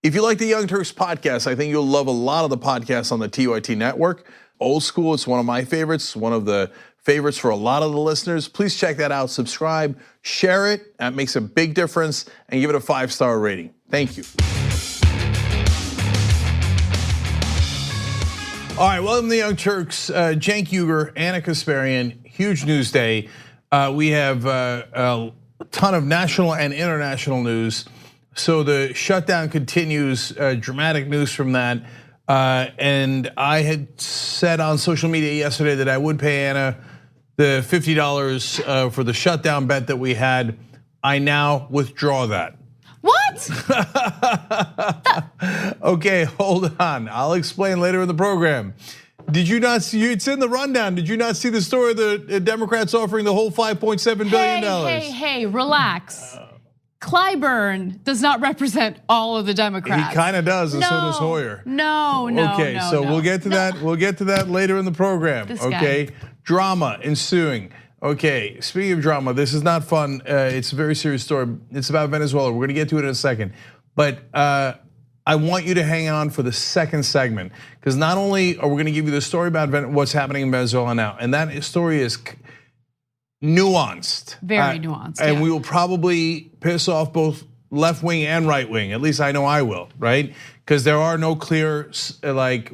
If you like the Young Turks podcast, I think you'll love a lot of the podcasts on the TYT network. Old School, it's one of my favorites, one of the favorites for a lot of the listeners. Please check that out, subscribe, share it. That makes a big difference, and give it a 5-star rating. Thank you. All right, welcome to the Young Turks. Cenk Uygur, Anna Kasparian, huge news day. We have a ton of national and international news. So the shutdown continues, dramatic news from that. And I had said on social media yesterday that I would pay Anna the $50 for the shutdown bet that we had. I now withdraw that. What? Okay, hold on. I'll explain later in the program. Did you not see, it's in the rundown. Did you not see the story of the Democrats offering the whole $5.7 billion? Hey, relax. Clyburn does not represent all of the Democrats. He kind of does, and so does Hoyer. No. Okay, so we'll get to that. We'll get to that later in the program. Okay, drama ensuing. Okay, speaking of drama, this is not fun. It's a very serious story. It's about Venezuela. We're gonna get to it in a second, but I want you to hang on for the second segment, because not only are we gonna give you the story about what's happening in Venezuela now, and that story is nuanced. Very nuanced. And we will probably piss off both left wing and right wing. At least I know I will, right? Because there are no clear, like.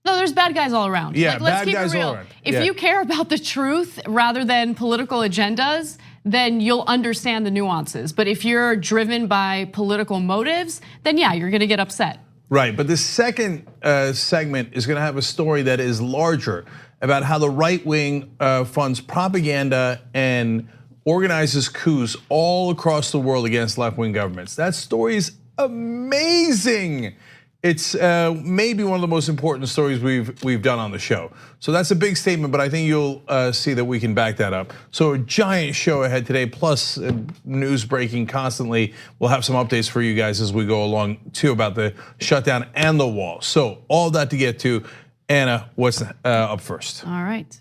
No, there's bad guys all around. Yeah, like, let's bad keep guys it real. all around. If you care about the truth rather than political agendas, then you'll understand the nuances. But if you're driven by political motives, then yeah, you're gonna get upset. Right, but the second segment is gonna have a story that is larger about how the right wing funds propaganda and organizes coups all across the world against left wing governments. That story is amazing. It's maybe one of the most important stories we've done on the show. So that's a big statement, but I think you'll see that we can back that up. So a giant show ahead today, plus news breaking constantly. We'll have some updates for you guys as we go along too about the shutdown and the wall. So all that to get to. Anna, what's up first? All right.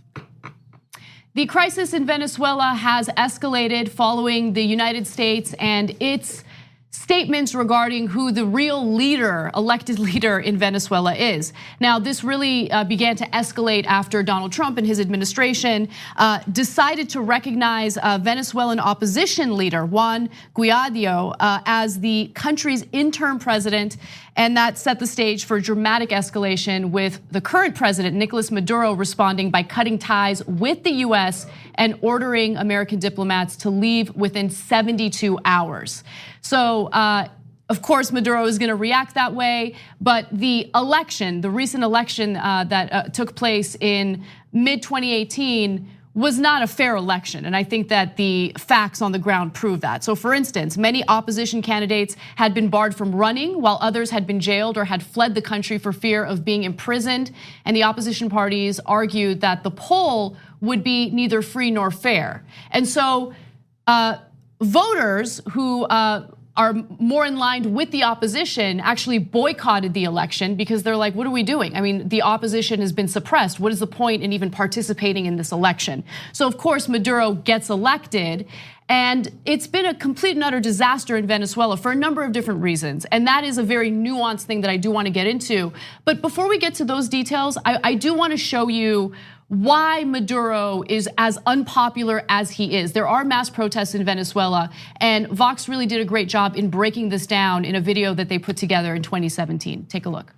The crisis in Venezuela has escalated following the United States and its statements regarding who the real leader, elected leader in Venezuela is. Now, this really began to escalate after Donald Trump and his administration decided to recognize Venezuelan opposition leader Juan Guaido as the country's interim president, and that set the stage for dramatic escalation, with the current president, Nicolas Maduro, responding by cutting ties with the US and ordering American diplomats to leave within 72 hours. So, of course, Maduro is gonna react that way, but the election, the recent election that took place in mid-2018 was not a fair election, and I think that the facts on the ground prove that. So for instance, many opposition candidates had been barred from running, while others had been jailed or had fled the country for fear of being imprisoned, and the opposition parties argued that the poll would be neither free nor fair. And so voters who are more in line with the opposition actually boycotted the election, because they're like, what are we doing? I mean, the opposition has been suppressed. What is the point in even participating in this election? So of course, Maduro gets elected, and it's been a complete and utter disaster in Venezuela for a number of different reasons. And that is a very nuanced thing that I do want to get into. But before we get to those details, I do want to show you why Maduro is as unpopular as he is. There are mass protests in Venezuela, and Vox really did a great job in breaking this down in a video that they put together in 2017. Take a look.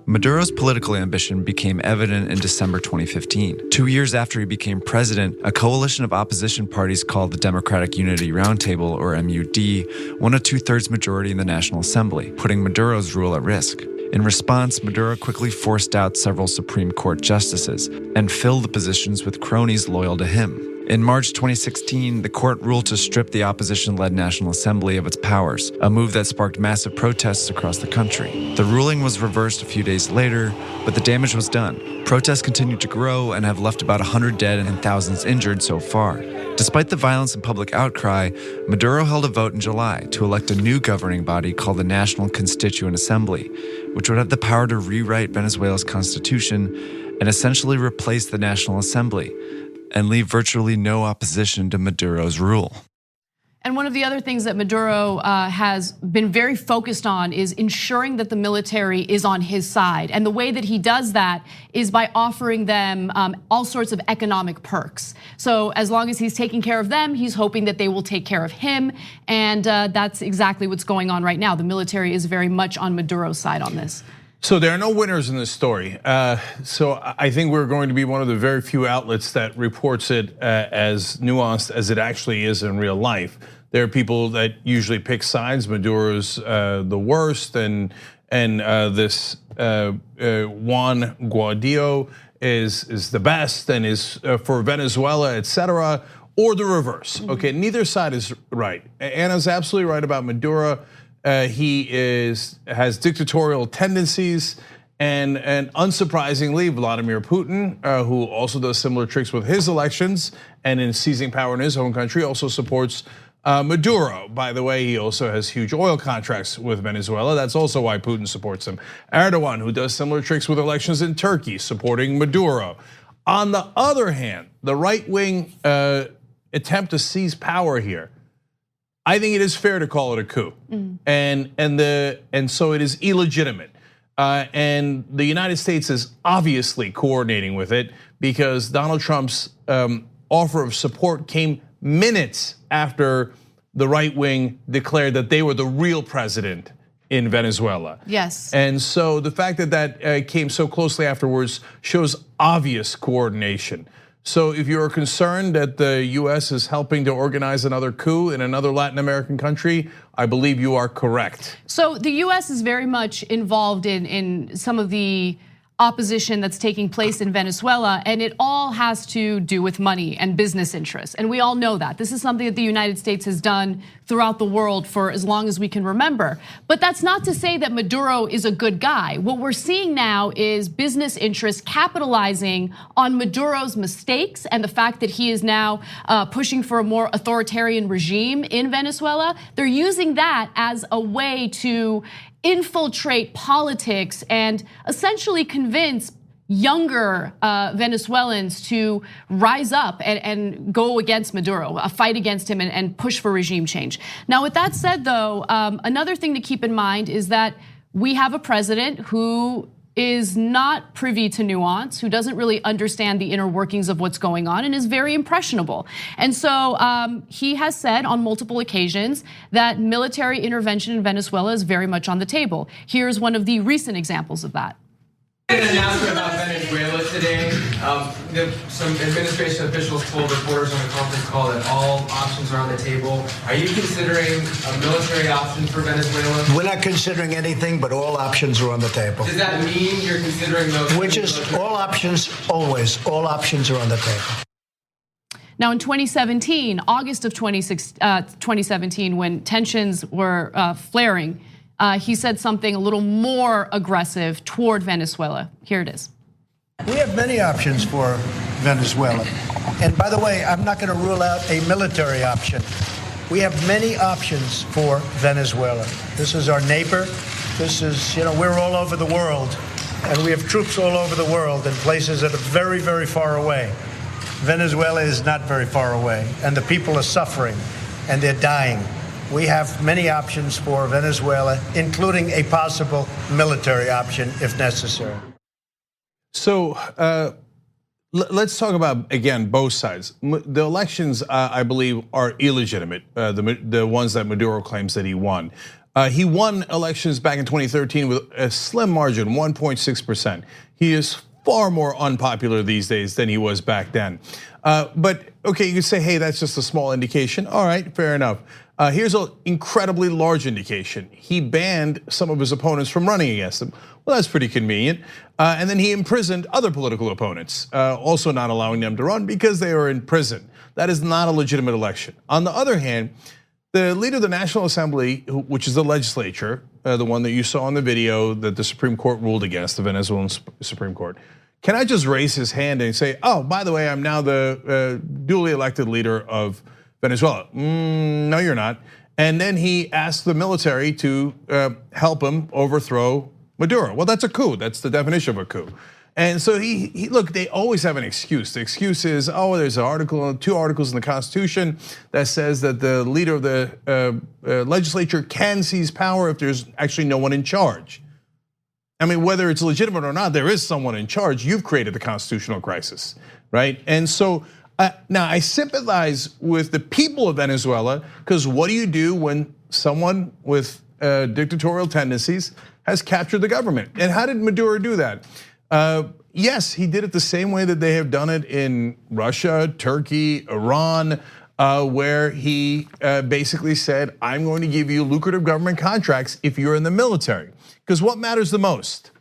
Maduro's political ambition became evident in December 2015. 2 years after he became president, a coalition of opposition parties called the Democratic Unity Roundtable, or MUD, won a 2/3 majority in the National Assembly, putting Maduro's rule at risk. In response, Maduro quickly forced out several Supreme Court justices and filled the positions with cronies loyal to him. In March 2016, the court ruled to strip the opposition-led National Assembly of its powers, a move that sparked massive protests across the country. The ruling was reversed a few days later, but the damage was done. Protests continued to grow and have left about 100 dead and thousands injured so far. Despite the violence and public outcry, Maduro held a vote in July to elect a new governing body called the National Constituent Assembly, which would have the power to rewrite Venezuela's constitution and essentially replace the National Assembly and leave virtually no opposition to Maduro's rule. And one of the other things that Maduro has been very focused on is ensuring that the military is on his side. And the way that he does that is by offering them all sorts of economic perks. So as long as he's taking care of them, he's hoping that they will take care of him. And that's exactly what's going on right now. The military is very much on Maduro's side on this. So there are no winners in this story. So I think we're going to be one of the very few outlets that reports it as nuanced as it actually is in real life. There are people that usually pick sides. Maduro's the worst, and this Juan Guaido is the best, and is for Venezuela, etc., or the reverse. Okay, neither side is right. Anna's absolutely right about Maduro. He has dictatorial tendencies, and unsurprisingly, Vladimir Putin, who also does similar tricks with his elections and in seizing power in his own country, also supports Maduro. By the way, he also has huge oil contracts with Venezuela. That's also why Putin supports him. Erdogan, who does similar tricks with elections in Turkey, supporting Maduro. On the other hand, the right-wing attempt to seize power here, I think it is fair to call it a coup, and so it is illegitimate. And the United States is obviously coordinating with it because Donald Trump's offer of support came minutes after the right wing declared that they were the real president in Venezuela. Yes. And so the fact that that came so closely afterwards shows obvious coordination. So if you're concerned that the US is helping to organize another coup in another Latin American country, I believe you are correct. So the US is very much involved in some of the opposition that's taking place in Venezuela, and it all has to do with money and business interests. And we all know that. This is something that the United States has done throughout the world for as long as we can remember. But that's not to say that Maduro is a good guy. What we're seeing now is business interests capitalizing on Maduro's mistakes and the fact that he is now pushing for a more authoritarian regime in Venezuela. They're using that as a way to infiltrate politics and essentially convince younger Venezuelans to rise up and go against Maduro, fight against him and push for regime change. Now, with that said, though, another thing to keep in mind is that we have a president who is not privy to nuance, who doesn't really understand the inner workings of what's going on and is very impressionable. And so he has said on multiple occasions that military intervention in Venezuela is very much on the table. Here's one of the recent examples of that. An announcement about Venezuela today. Some administration officials told reporters on a conference call that all options are on the table. Are you considering a military option for Venezuela? We're not considering anything, but all options are on the table. Does that mean you're considering those? Which is all options, always. All options are on the table. Now in 2017, August of 2017, when tensions were flaring, he said something a little more aggressive toward Venezuela. Here it is. We have many options for Venezuela. And by the way, I'm not going to rule out a military option. We have many options for Venezuela. This is our neighbor. This is, we're all over the world. And we have troops all over the world in places that are very, very far away. Venezuela is not very far away. And the people are suffering and they're dying. We have many options for Venezuela, including a possible military option if necessary. So let's talk about, again, both sides. The elections, I believe, are illegitimate, the ones that Maduro claims that he won. He won elections back in 2013 with a slim margin, 1.6%. He is far more unpopular these days than he was back then. But okay, you could say, hey, that's just a small indication. All right, fair enough. Here's an incredibly large indication. He banned some of his opponents from running against him. Well, that's pretty convenient. And then he imprisoned other political opponents, also not allowing them to run because they were in prison. That is not a legitimate election. On the other hand, the leader of the National Assembly, which is the legislature, the one that you saw in the video that the Supreme Court ruled against, the Venezuelan Supreme Court, cannot just raise his hand and say, oh, by the way, I'm now the duly elected leader of Venezuela. No, you're not. And then he asked the military to help him overthrow Maduro. Well, that's a coup. That's the definition of a coup. And so look, they always have an excuse. The excuse is, oh, there's two articles in the Constitution that says that the leader of the legislature can seize power if there's actually no one in charge. I mean, whether it's legitimate or not, there is someone in charge. You've created the constitutional crisis, right? And so now I sympathize with the people of Venezuela, because what do you do when someone with dictatorial tendencies has captured the government? And how did Maduro do that? Yes, he did it the same way that they have done it in Russia, Turkey, Iran, where he basically said, I'm going to give you lucrative government contracts if you're in the military. Because what matters the most?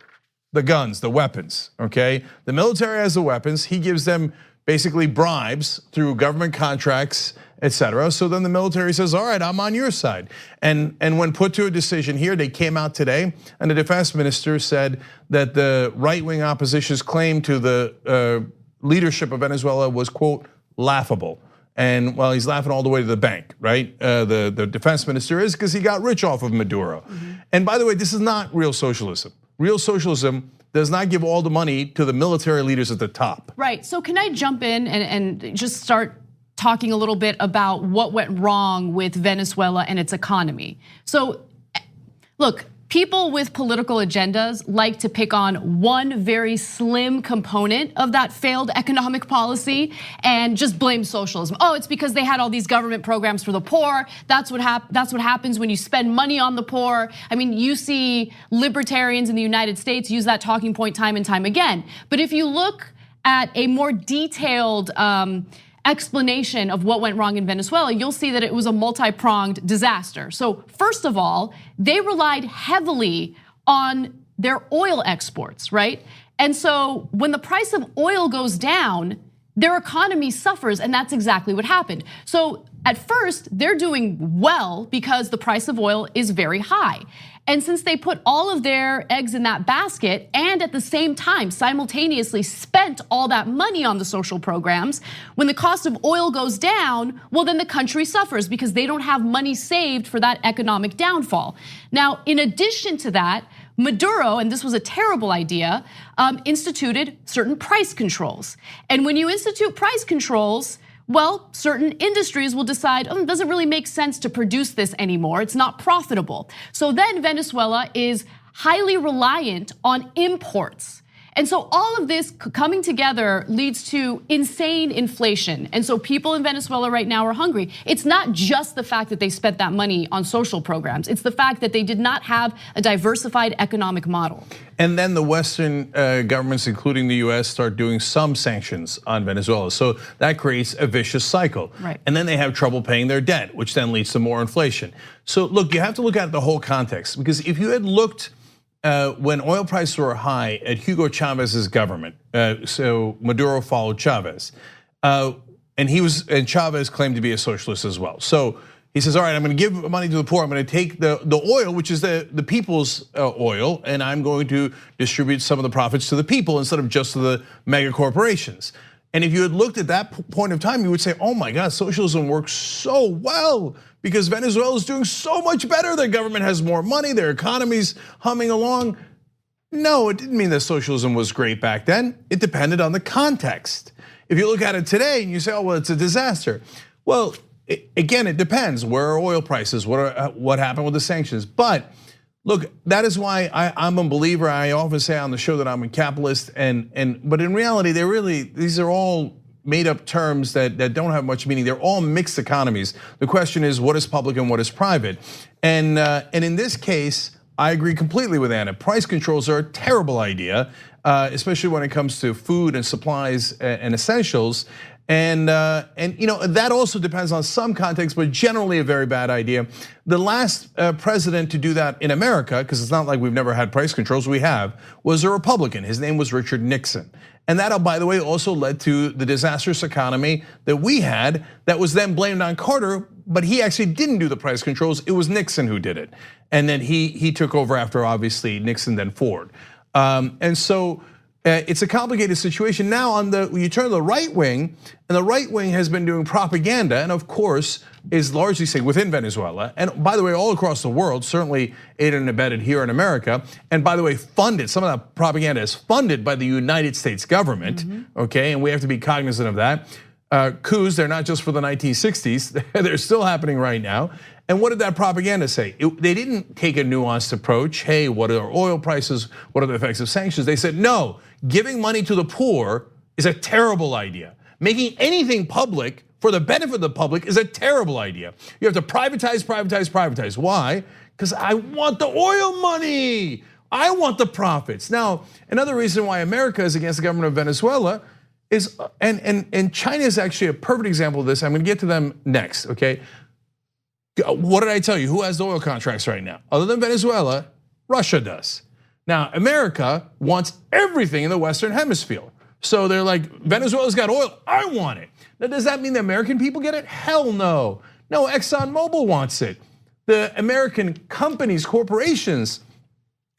The guns, the weapons, okay? The military has the weapons, he gives them basically bribes through government contracts, etc. So then the military says, all right, I'm on your side. And when put to a decision here, they came out today and the defense minister said that the right-wing opposition's claim to the leadership of Venezuela was, quote, laughable. And well, he's laughing all the way to the bank, right? The defense minister is, because he got rich off of Maduro. And by the way, this is not real socialism. Real socialism does not give all the money to the military leaders at the top. Right, so can I jump in and just start talking a little bit about what went wrong with Venezuela and its economy? So look, people with political agendas like to pick on one very slim component of that failed economic policy and just blame socialism. Oh, it's because they had all these government programs for the poor. That's what happens when you spend money on the poor. I mean, you see libertarians in the United States use that talking point time and time again. But if you look at a more detailed explanation of what went wrong in Venezuela, you'll see that it was a multi-pronged disaster. So first of all, they relied heavily on their oil exports, right? And so when the price of oil goes down, their economy suffers, and that's exactly what happened. So at first, they're doing well because the price of oil is very high. And since they put all of their eggs in that basket and at the same time simultaneously spent all that money on the social programs, when the cost of oil goes down, well, then the country suffers because they don't have money saved for that economic downfall. Now, in addition to that, Maduro, and this was a terrible idea, instituted certain price controls. And when you institute price controls, well, certain industries will decide, oh, it doesn't really make sense to produce this anymore. It's not profitable. So then Venezuela is highly reliant on imports. And so all of this coming together leads to insane inflation. And so people in Venezuela right now are hungry. It's not just the fact that they spent that money on social programs. It's the fact that they did not have a diversified economic model. And then the Western governments, including the US, start doing some sanctions on Venezuela. So that creates a vicious cycle. Right. And then they have trouble paying their debt, which then leads to more inflation. So look, you have to look at the whole context, because if you had looked when oil prices were high at Hugo Chavez's government, so Maduro followed Chavez, and Chavez claimed to be a socialist as well. So he says, all right, I'm gonna give money to the poor, I'm gonna take the oil, which is the people's oil, and I'm going to distribute some of the profits to the people instead of just to the mega corporations. And if you had looked at that point of time, you would say, oh my God, socialism works so well because Venezuela is doing so much better. Their government has more money, their economy's humming along. No, it didn't mean that socialism was great back then. It depended on the context. If you look at it today and you say, oh, well, it's a disaster. Well, again, it depends. Where are oil prices? What happened with the sanctions? But look, that is why I'm a believer. I often say on the show that I'm a capitalist, but in reality, these are all made up terms that don't have much meaning. They're all mixed economies. The question is, what is public and what is private? And in this case, I agree completely with Anna. Price controls are a terrible idea, especially when it comes to food and supplies and essentials. And that also depends on some context, but generally a very bad idea. The last president to do that in America, because it's not like we've never had price controls, we have, was a Republican. His name was Richard Nixon. And that, by the way, also led to the disastrous economy that we had that was then blamed on Carter, but he actually didn't do the price controls. It was Nixon who did it. And then he took over after, obviously, Nixon, then Ford. And so It's a complicated situation. Now you turn to the right wing, and the right wing has been doing propaganda, and of course is largely saying within Venezuela, and by the way, all across the world, certainly aided and abetted here in America, and by the way, funded, some of that propaganda is funded by the United States government, okay, and we have to be cognizant of that. Coups, they're not just for the 1960s, they're still happening right now. And what did that propaganda say? They didn't take a nuanced approach. Hey, what are oil prices? What are the effects of sanctions? They said, no, giving money to the poor is a terrible idea. Making anything public for the benefit of the public is a terrible idea. You have to privatize, privatize, privatize. Why? Because I want the oil money. I want the profits. Now, another reason why America is against the government of Venezuela is, and China is actually a perfect example of this. I'm gonna get to them next, okay? What did I tell you? Who has the oil contracts right now? Other than Venezuela, Russia does. Now, America wants everything in the Western Hemisphere. So they're like, Venezuela's got oil, I want it. Now, does that mean the American people get it? Hell no. No, ExxonMobil wants it. The American companies, corporations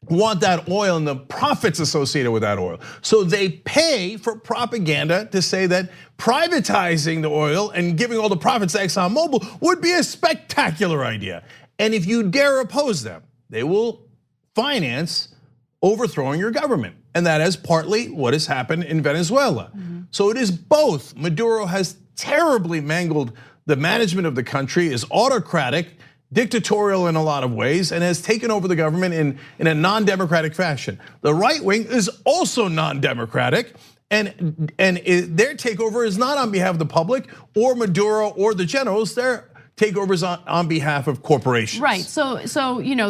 want that oil and the profits associated with that oil. So they pay for propaganda to say that privatizing the oil and giving all the profits to ExxonMobil would be a spectacular idea. And if you dare oppose them, they will finance overthrowing your government. And that is partly what has happened in Venezuela. So it is both. Maduro has terribly mangled the management of the country, is autocratic, dictatorial in a lot of ways, and has taken over the government in a non-democratic fashion. The right wing is also non-democratic, and their takeover is not on behalf of the public or Maduro or the generals. Their takeover is on behalf of corporations. Right. So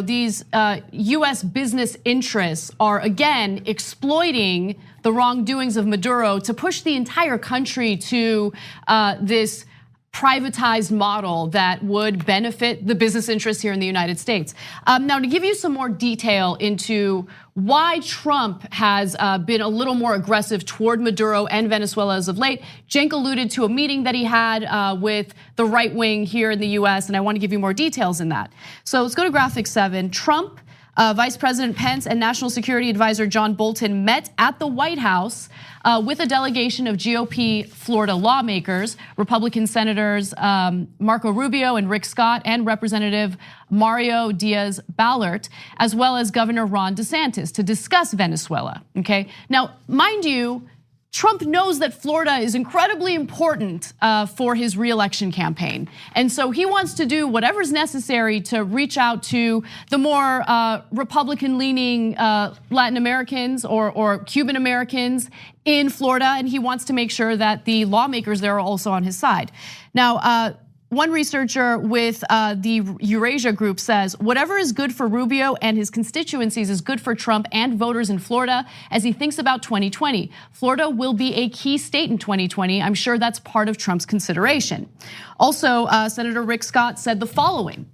these U.S. business interests are again exploiting the wrongdoings of Maduro to push the entire country to this privatized model that would benefit the business interests here in the United States. Now, to give you some more detail into why Trump has been a little more aggressive toward Maduro and Venezuela as of late, Cenk alluded to a meeting that he had with the right wing here in the US, and I want to give you more details in that. So let's go to graphic 7. Trump, Vice President Pence and National Security Advisor John Bolton met at the White House with a delegation of GOP Florida lawmakers, Republican Senators Marco Rubio and Rick Scott, and Representative Mario Diaz-Balart, as well as Governor Ron DeSantis, to discuss Venezuela, okay? Now, mind you, Trump knows that Florida is incredibly important for his reelection campaign. And so he wants to do whatever's necessary to reach out to the more Republican-leaning Latin Americans or Cuban Americans in Florida, and he wants to make sure that the lawmakers there are also on his side. Now, one researcher with the Eurasia Group says, whatever is good for Rubio and his constituencies is good for Trump and voters in Florida as he thinks about 2020. Florida will be a key state in 2020. I'm sure that's part of Trump's consideration. Also, Senator Rick Scott said the following.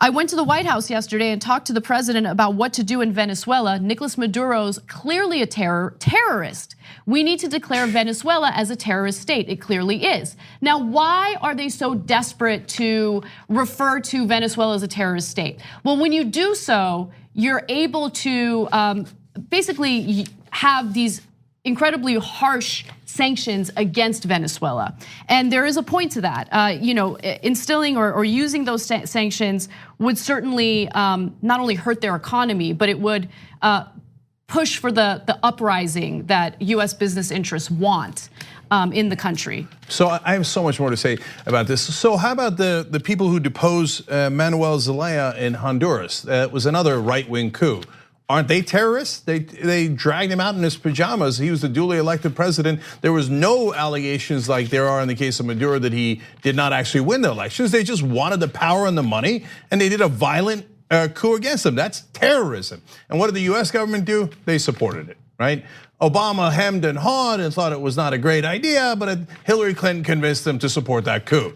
I went to the White House yesterday and talked to the president about what to do in Venezuela. Nicolas Maduro's clearly a terrorist. We need to declare Venezuela as a terrorist state. It clearly is. Now, why are they so desperate to refer to Venezuela as a terrorist state? Well, when you do so, you're able to basically have these incredibly harsh sanctions against Venezuela. And there is a point to that. Instilling or using those sanctions would certainly not only hurt their economy, but it would push for the uprising that US business interests want in the country. So I have so much more to say about this. So how about the people who deposed Manuel Zelaya in Honduras? That was another right-wing coup. Aren't they terrorists? They dragged him out in his pajamas. He was the duly elected president. There was no allegations like there are in the case of Maduro that he did not actually win the elections. They just wanted the power and the money, and they did a violent coup against him. That's terrorism. And what did the US government do? They supported it, right? Obama hemmed and hawed and thought it was not a great idea, but Hillary Clinton convinced them to support that coup.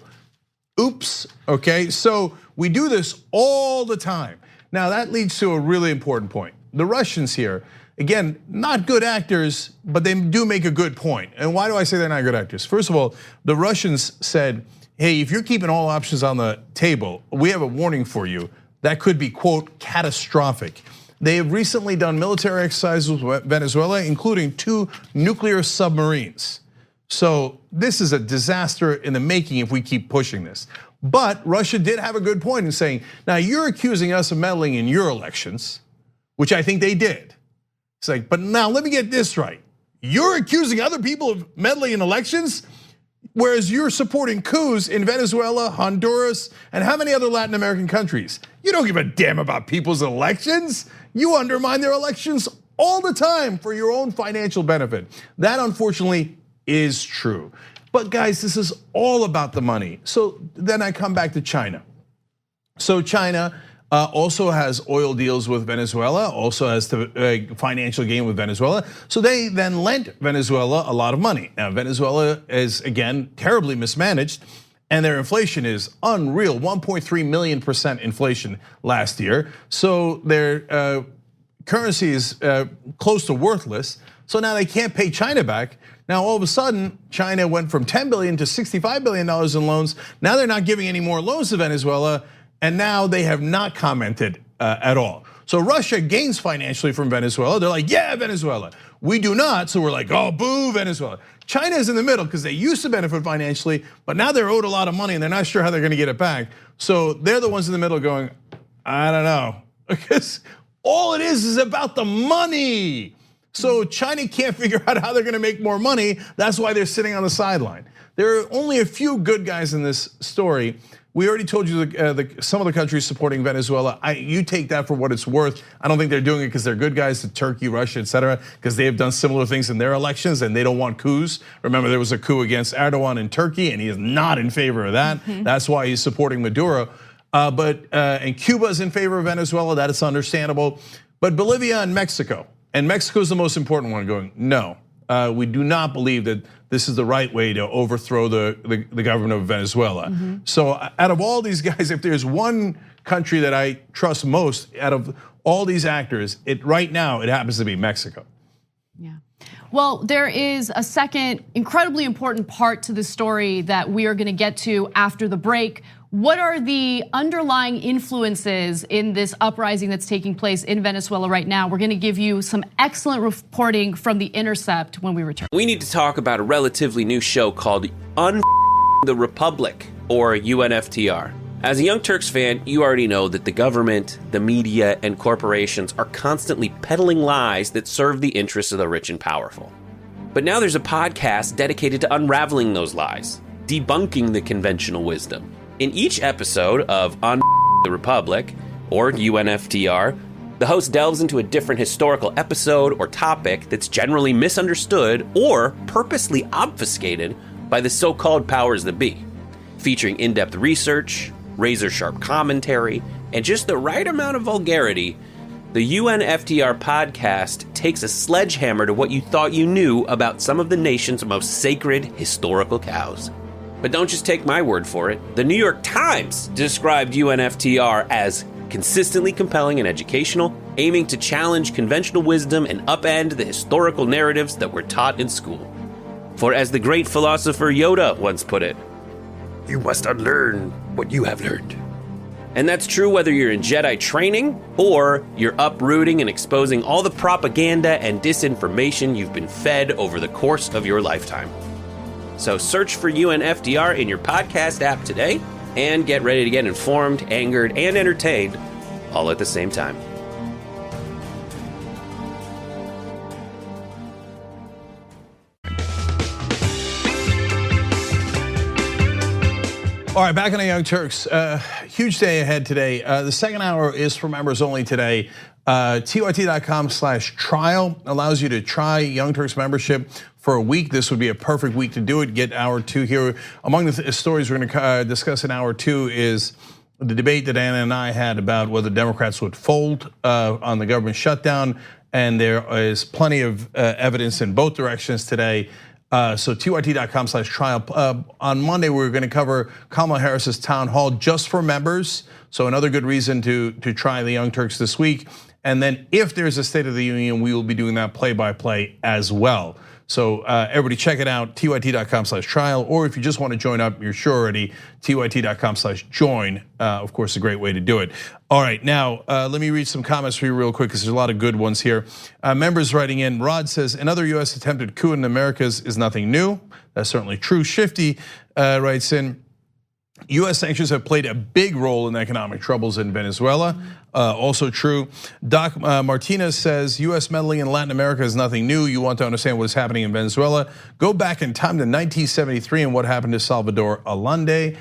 Oops, okay? So we do this all the time. Now that leads to a really important point. The Russians here, again, not good actors, but they do make a good point. And why do I say they're not good actors? First of all, the Russians said, hey, if you're keeping all options on the table, we have a warning for you. That could be, quote, catastrophic. They have recently done military exercises with Venezuela, including 2 nuclear submarines. So this is a disaster in the making if we keep pushing this. But Russia did have a good point in saying, now you're accusing us of meddling in your elections, which I think they did. It's like, but now let me get this right. You're accusing other people of meddling in elections, whereas you're supporting coups in Venezuela, Honduras, and how many other Latin American countries? You don't give a damn about people's elections. You undermine their elections all the time for your own financial benefit. That, unfortunately, is true. But guys, this is all about the money. So then I come back to China. So China also has oil deals with Venezuela, also has the financial gain with Venezuela. So they then lent Venezuela a lot of money. Now Venezuela is, again, terribly mismanaged, and their inflation is unreal, 1.3 million% inflation last year. So their currency is close to worthless. So now they can't pay China back. Now all of a sudden, China went from 10 billion to $65 billion in loans. Now they're not giving any more loans to Venezuela, and now they have not commented at all. So Russia gains financially from Venezuela. They're like, yeah, Venezuela. We do not, so we're like, oh, boo, Venezuela. China is in the middle because they used to benefit financially, but now they're owed a lot of money and they're not sure how they're gonna get it back. So they're the ones in the middle going, I don't know, because all it is about the money. So China can't figure out how they're gonna make more money. That's why they're sitting on the sideline. There are only a few good guys in this story. We already told you some of the countries supporting Venezuela. You take that for what it's worth. I don't think they're doing it because they're good guys to Turkey, Russia, etc. Because they have done similar things in their elections and they don't want coups. Remember, there was a coup against Erdogan in Turkey, and he is not in favor of that. That's why he's supporting Maduro. And Cuba is in favor of Venezuela. That is understandable. But Bolivia and Mexico is the most important one. Going, no, we do not believe that this is the right way to overthrow the government of Venezuela. So out of all these guys, if there's one country that I trust most out of all these actors, right now it happens to be Mexico. Yeah. Well, there is a second incredibly important part to the story that we are going to get to after the break. What are the underlying influences in this uprising that's taking place in Venezuela right now? We're going to give you some excellent reporting from The Intercept when we return. We need to talk about a relatively new show called the Republic, or UNFTR. As a Young Turks fan, you already know that the government, the media, and corporations are constantly peddling lies that serve the interests of the rich and powerful. But now there's a podcast dedicated to unraveling those lies, debunking the conventional wisdom. In each episode of the Republic, or UNFTR, the host delves into a different historical episode or topic that's generally misunderstood or purposely obfuscated by the so-called powers that be, featuring in-depth research, razor-sharp commentary, and just the right amount of vulgarity. The UNFTR podcast takes a sledgehammer to what you thought you knew about some of the nation's most sacred historical cows. But don't just take my word for it. The New York Times described UNFTR as consistently compelling and educational, aiming to challenge conventional wisdom and upend the historical narratives that were taught in school. For as the great philosopher Yoda once put it, you must unlearn what you have learned. And that's true whether you're in Jedi training or you're uprooting and exposing all the propaganda and disinformation you've been fed over the course of your lifetime. So search for UNFTR in your podcast app today and get ready to get informed, angered, and entertained all at the same time. All right, back on the Young Turks. Huge day ahead today. The second hour is for members only today. TYT.com/trial allows you to try Young Turks membership for a week. This would be a perfect week to do it. Get hour two here. Among the stories we're going to discuss in hour two is the debate that Anna and I had about whether Democrats would fold on the government shutdown. And there is plenty of evidence in both directions today. So TYT.com/trial. On Monday, we're going to cover Kamala Harris's town hall just for members. So another good reason to try the Young Turks this week. And then if there's a State of the Union, we will be doing that play-by-play as well. So everybody check it out, tyt.com/trial, or if you just want to join up, you're sure already, tyt.com/join, of course, a great way to do it. All right, now let me read some comments for you real quick because there's a lot of good ones here. Members writing in, Rod says, another US attempted coup in the Americas is nothing new. That's certainly true. Shifty writes in, US sanctions have played a big role in economic troubles in Venezuela. Also true. Doc Martinez says, US meddling in Latin America is nothing new. You want to understand what is happening in Venezuela? Go back in time to 1973 and what happened to Salvador Allende.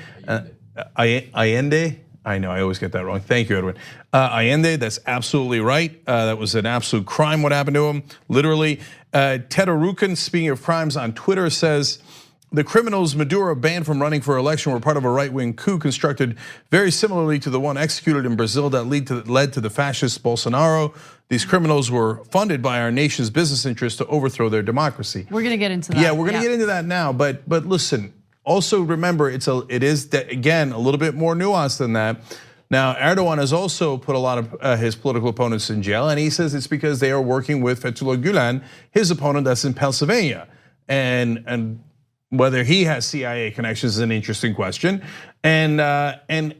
Allende? I know, I always get that wrong. Thank you, Edwin. Allende, that's absolutely right. That was an absolute crime what happened to him, literally. Ted Arucan, speaking of crimes on Twitter, says, the criminals Maduro banned from running for election were part of a right-wing coup constructed very similarly to the one executed in Brazil that led to the fascist Bolsonaro. These criminals were funded by our nation's business interests to overthrow their democracy. We're gonna get into that. Yeah, we're gonna get into that now, but listen, also remember it is again a little bit more nuanced than that. Now, Erdogan has also put a lot of his political opponents in jail, and he says it's because they are working with Fethullah Gulen, his opponent that's in Pennsylvania. And whether he has CIA connections is an interesting question. And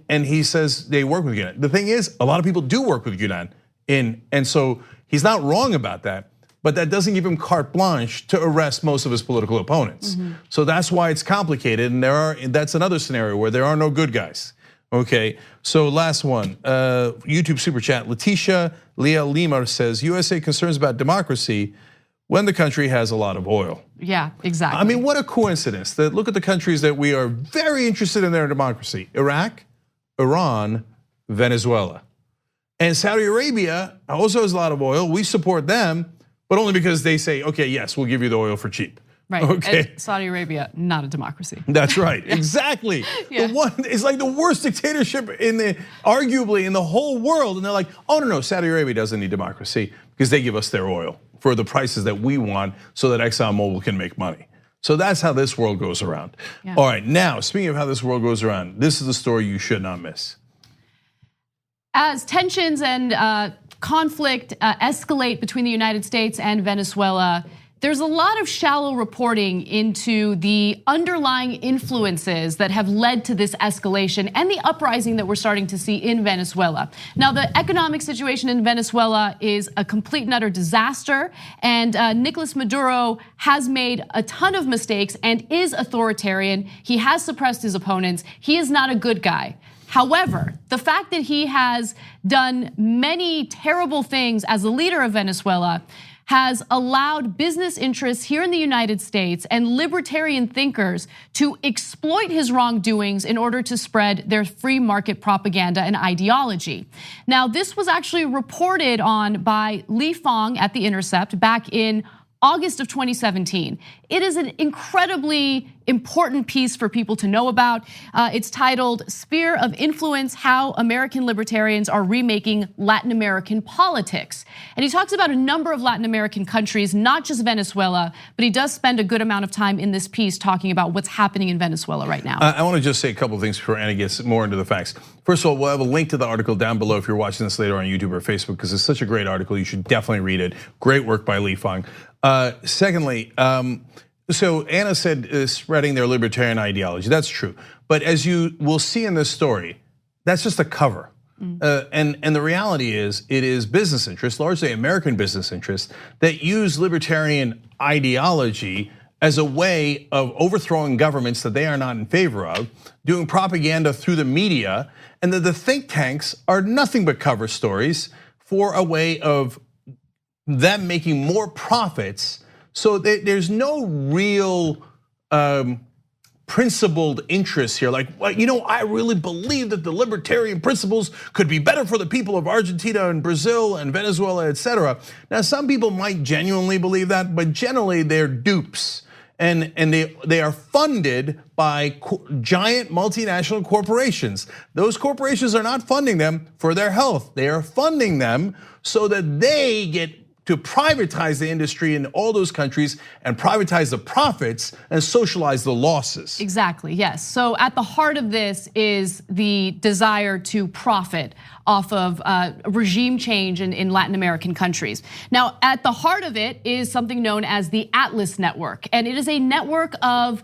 he says they work with Gulen. The thing is, a lot of people do work with Gulen, and so he's not wrong about that. But that doesn't give him carte blanche to arrest most of his political opponents. So that's why it's complicated, and that's another scenario where there are no good guys. Okay, so last one, YouTube super chat. Leticia Leah Lima says, USA concerns about democracy when the country has a lot of oil. Yeah, exactly. I mean, what a coincidence that look at the countries that we are very interested in their democracy: Iraq, Iran, Venezuela. And Saudi Arabia also has a lot of oil. We support them, but only because they say, okay, yes, we'll give you the oil for cheap. Right, okay. And Saudi Arabia, not a democracy. That's right, exactly. Yeah. The one is like the worst dictatorship arguably in the whole world. And they're like, oh no, Saudi Arabia doesn't need democracy because they give us their oil for the prices that we want so that ExxonMobil can make money. So that's how this world goes around. Yeah. All right, now, speaking of how this world goes around, this is the story you should not miss. As tensions and conflict escalate between the United States and Venezuela, there's a lot of shallow reporting into the underlying influences that have led to this escalation and the uprising that we're starting to see in Venezuela. Now, the economic situation in Venezuela is a complete and utter disaster, and Nicolas Maduro has made a ton of mistakes and is authoritarian. He has suppressed his opponents. He is not a good guy. However, the fact that he has done many terrible things as the leader of Venezuela has allowed business interests here in the United States and libertarian thinkers to exploit his wrongdoings in order to spread their free market propaganda and ideology. Now, this was actually reported on by Li Fong at The Intercept back in August of 2017. It is an incredibly important piece for people to know about. It's titled "Sphere of Influence: How American Libertarians Are Remaking Latin American Politics." And he talks about a number of Latin American countries, not just Venezuela, but he does spend a good amount of time in this piece talking about what's happening in Venezuela right now. I want to just say a couple of things before Anna gets more into the facts. First of all, we'll have a link to the article down below if you're watching this later on YouTube or Facebook, because it's such a great article. You should definitely read it. Great work by Li Fong. Secondly, so Anna said spreading their libertarian ideology. That's true. But as you will see in this story, that's just a cover. And the reality is, it is business interests, largely American business interests, that use libertarian ideology as a way of overthrowing governments that they are not in favor of, doing propaganda through the media, and that the think tanks are nothing but cover stories for a way of them making more profits. So there's no real principled interest here. Like, well, you know, I really believe that the libertarian principles could be better for the people of Argentina and Brazil and Venezuela, etc. Now, some people might genuinely believe that, but generally they're dupes. And they are funded by giant multinational corporations. Those corporations are not funding them for their health. They are funding them so that they get to privatize the industry in all those countries and privatize the profits and socialize the losses. Exactly, yes. So at the heart of this is the desire to profit off of regime change in Latin American countries. Now, at the heart of it is something known as the Atlas Network, and it is a network of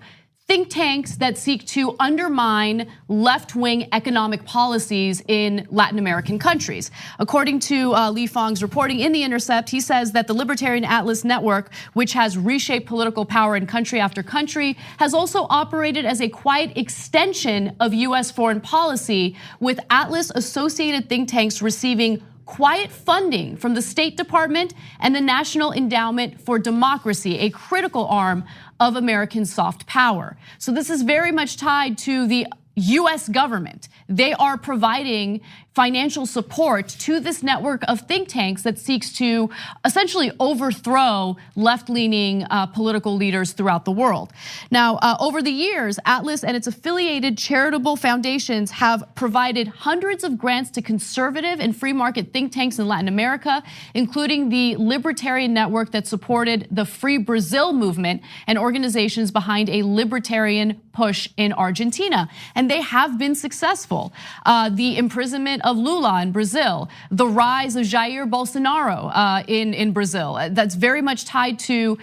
think tanks that seek to undermine left-wing economic policies in Latin American countries. According to Lee Fong's reporting in The Intercept, he says that the Libertarian Atlas Network, which has reshaped political power in country after country, has also operated as a quiet extension of US foreign policy, with Atlas-associated think tanks receiving quiet funding from the State Department and the National Endowment for Democracy, a critical arm of American soft power. So this is very much tied to the US government. They are providing financial support to this network of think tanks that seeks to essentially overthrow left-leaning political leaders throughout the world. Now, over the years, Atlas and its affiliated charitable foundations have provided hundreds of grants to conservative and free market think tanks in Latin America, including the Libertarian Network that supported the Free Brazil movement and organizations behind a libertarian push in Argentina. And they have been successful. The imprisonment of Lula in Brazil, the rise of Jair Bolsonaro in Brazil, that's very much tied to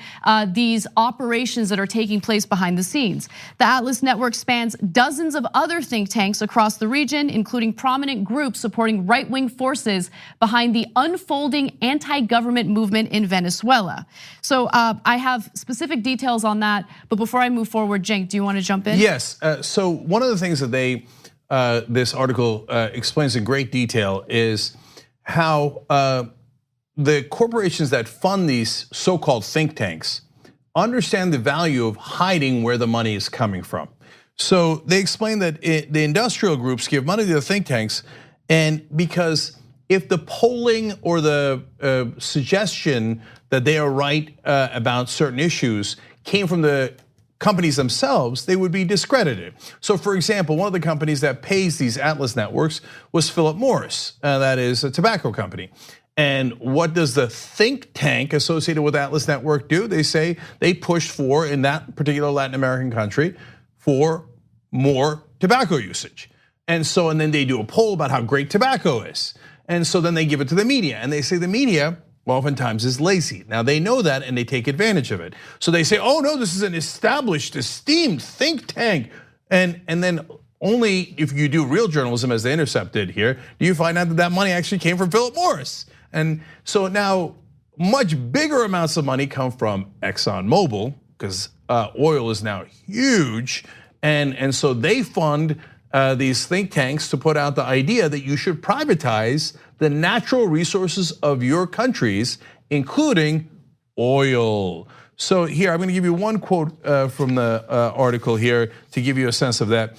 these operations that are taking place behind the scenes. The Atlas Network spans dozens of other think tanks across the region, including prominent groups supporting right-wing forces behind the unfolding anti-government movement in Venezuela. So I have specific details on that, but before I move forward, Cenk, do you want to jump in? Yes, so one of the things that this article explains in great detail is how the corporations that fund these so-called think tanks understand the value of hiding where the money is coming from. So they explain that the industrial groups give money to the think tanks, and because if the polling or the suggestion that they are right about certain issues came from the companies themselves, they would be discredited. So for example, one of the companies that pays these Atlas networks was Philip Morris, that is a tobacco company. And what does the think tank associated with Atlas Network do? They say they push for, in that particular Latin American country, for more tobacco usage. And then they do a poll about how great tobacco is. And so then they give it to the media, and they say the media oftentimes is lazy. Now they know that and they take advantage of it. So they say, oh no, this is an established, esteemed think tank. And then only if you do real journalism, as The Intercept did here, do you find out that that money actually came from Philip Morris. And so now much bigger amounts of money come from ExxonMobil, because oil is now huge. And so they fund these think tanks to put out the idea that you should privatize the natural resources of your countries, including oil. So here, I'm gonna give you one quote from the article here to give you a sense of that.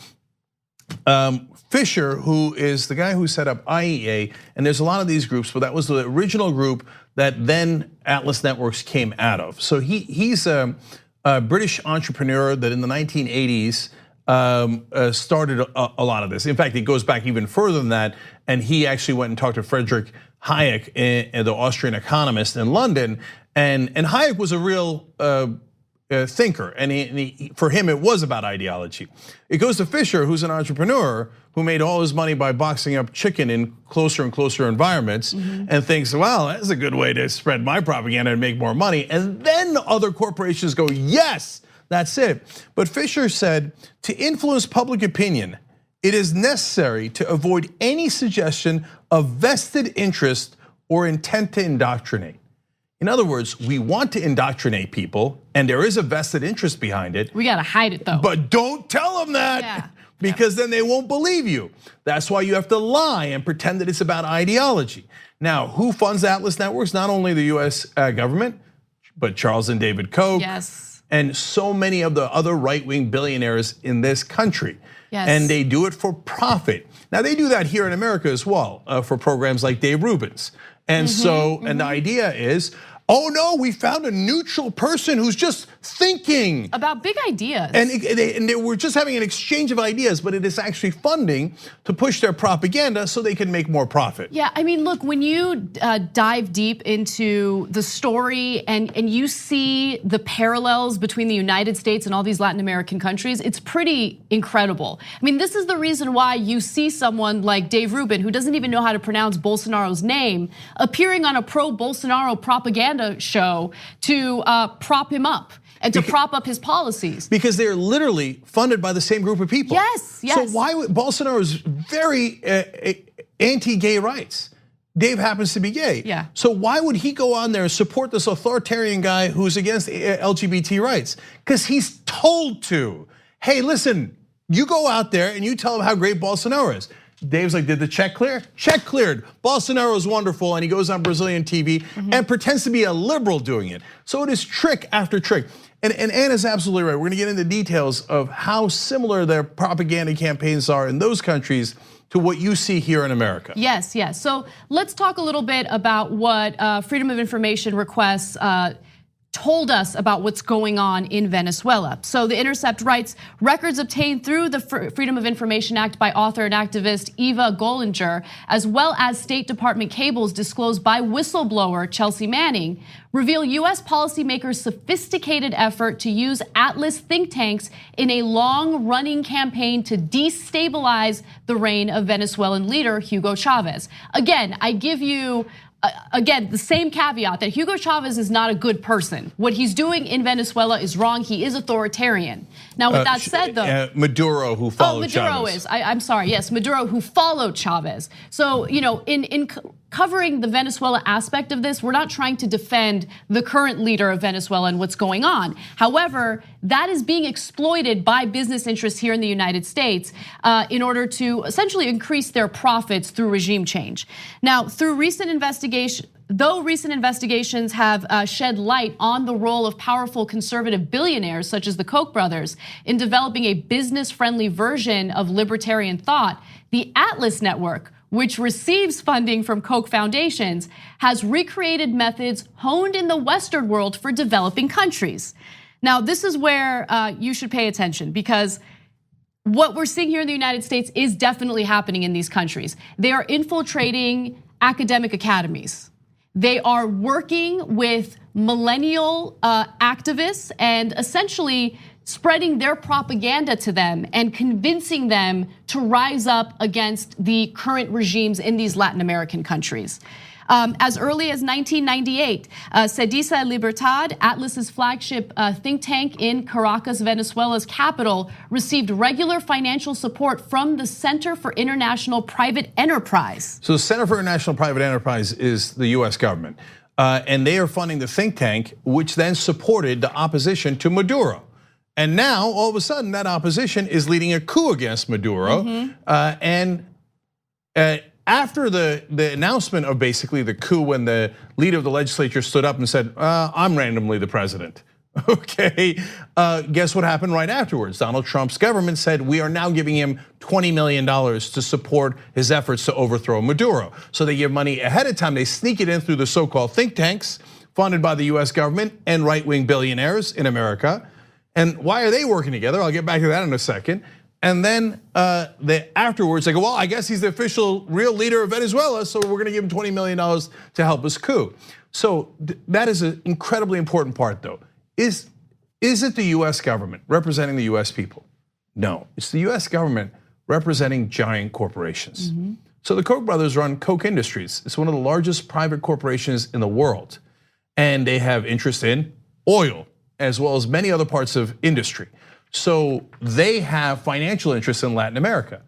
Fisher, who is the guy who set up IEA, and there's a lot of these groups, but that was the original group that then Atlas Networks came out of. So he's a British entrepreneur that in the 1980s started a lot of this. In fact, it goes back even further than that, and he actually went and talked to Friedrich Hayek, the Austrian economist in London, and Hayek was a real thinker, and for him it was about ideology. It goes to Fisher, who's an entrepreneur who made all his money by boxing up chicken in closer and closer environments, and thinks, well, that's a good way to spread my propaganda and make more money. And then other corporations go, yes, that's it. But Fisher said, to influence public opinion, it is necessary to avoid any suggestion of vested interest or intent to indoctrinate. In other words, we want to indoctrinate people, and there is a vested interest behind it. We gotta hide it though. But don't tell them that, because then they won't believe you. That's why you have to lie and pretend that it's about ideology. Now, who funds Atlas Networks? Not only the US government, but Charles and David Koch. Yes. And so many of the other right-wing billionaires in this country. Yes. And they do it for profit. Now they do that here in America as well, for programs like Dave Rubin's. And so, and the idea is, Oh no, we found a neutral person who's just thinking about big ideas. And they were just having an exchange of ideas, but it is actually funding to push their propaganda so they can make more profit. Yeah, I mean, look, when you dive deep into the story and you see the parallels between the United States and all these Latin American countries, it's pretty incredible. I mean, this is the reason why you see someone like Dave Rubin, who doesn't even know how to pronounce Bolsonaro's name, appearing on a pro-Bolsonaro propaganda show to prop him up and to prop up his policies. Because they're literally funded by the same group of people. Yes, yes. So why would Bolsonaro is very anti-gay rights. Dave happens to be gay. Yeah. So why would he go on there and support this authoritarian guy who's against LGBT rights? Because he's told to. Hey, listen, you go out there and you tell him how great Bolsonaro is. Dave's like, did the check clear? Check cleared. Bolsonaro is wonderful, and he goes on Brazilian TV and pretends to be a liberal doing it. So it is trick after trick. And Anna's absolutely right. We're gonna get into details of how similar their propaganda campaigns are in those countries to what you see here in America. Yes, yes. So let's talk a little bit about what Freedom of Information requests told us about what's going on in Venezuela. So The Intercept writes, records obtained through the Freedom of Information Act by author and activist Eva Gollinger, as well as State Department cables disclosed by whistleblower Chelsea Manning, reveal US policymakers' sophisticated effort to use Atlas think tanks in a long-running campaign to destabilize the reign of Venezuelan leader Hugo Chavez. Again, I give you the same caveat that Hugo Chavez is not a good person. What he's doing in Venezuela is wrong. He is authoritarian. Now, with that said, though, Maduro, who followed Chavez. Maduro is. I'm sorry. Yes, Maduro, who followed Chavez. So, in covering the Venezuela aspect of this, we're not trying to defend the current leader of Venezuela and what's going on. However, that is being exploited by business interests here in the United States in order to essentially increase their profits through regime change. Now, through recent investigations, though recent investigations have shed light on the role of powerful conservative billionaires such as the Koch brothers in developing a business-friendly version of libertarian thought, the Atlas Network, which receives funding from Koch foundations, has recreated methods honed in the Western world for developing countries. Now, this is where you should pay attention, because what we're seeing here in the United States is definitely happening in these countries. They are infiltrating academic academies. They are working with millennial activists and essentially spreading their propaganda to them and convincing them to rise up against the current regimes in these Latin American countries. As early as 1998, Cediza Libertad, Atlas's flagship think tank in Caracas, Venezuela's capital, received regular financial support from the Center for International Private Enterprise. So the Center for International Private Enterprise is the US government. And they are funding the think tank, which then supported the opposition to Maduro. And now, all of a sudden, that opposition is leading a coup against Maduro. After the announcement of basically the coup, when the leader of the legislature stood up and said, I'm randomly the president. Okay, guess what happened right afterwards? Donald Trump's government said, we are now giving him $20 million to support his efforts to overthrow Maduro. So they give money ahead of time, they sneak it in through the so-called think tanks funded by the US government and right-wing billionaires in America. And why are they working together? I'll get back to that in a second. And then afterwards, they go, well, I guess he's the official real leader of Venezuela, so we're gonna give him $20 million to help us coup. So that is an incredibly important part, though. Is it the US government representing the US people? No, it's the US government representing giant corporations. So the Koch brothers run Koch Industries. It's one of the largest private corporations in the world. And they have interest in oil, as well as many other parts of industry. So they have financial interests in Latin America,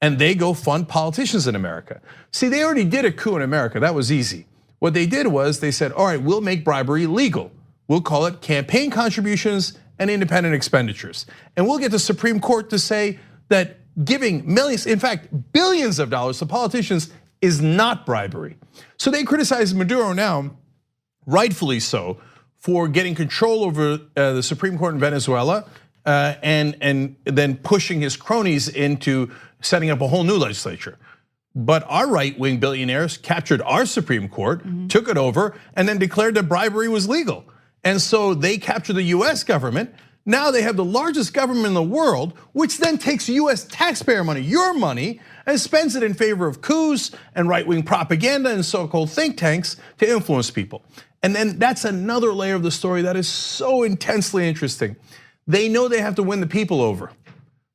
and they go fund politicians in America. See, they already did a coup in America, that was easy. What they did was they said, all right, we'll make bribery legal. We'll call it campaign contributions and independent expenditures. And we'll get the Supreme Court to say that giving millions, in fact, billions of dollars to politicians is not bribery. So they criticize Maduro now, rightfully so, for getting control over the Supreme Court in Venezuela and then pushing his cronies into setting up a whole new legislature. But our right-wing billionaires captured our Supreme Court, took it over, and then declared that bribery was legal. And so they captured the US government. Now they have the largest government in the world, which then takes US taxpayer money, your money, and spends it in favor of coups and right-wing propaganda and so-called think tanks to influence people. And then that's another layer of the story that is so intensely interesting. They know they have to win the people over.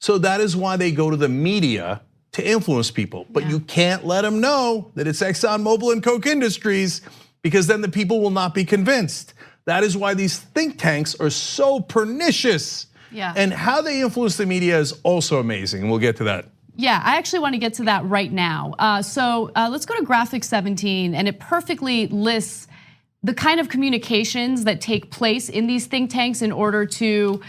So that is why they go to the media to influence people. But you can't let them know that it's ExxonMobil and Koch Industries, because then the people will not be convinced. That is why these think tanks are so pernicious. And how they influence the media is also amazing. We'll get to that. Yeah, I actually want to get to that right now. So let's go to graphic 17, and it perfectly lists the kind of communications that take place in these think tanks in order to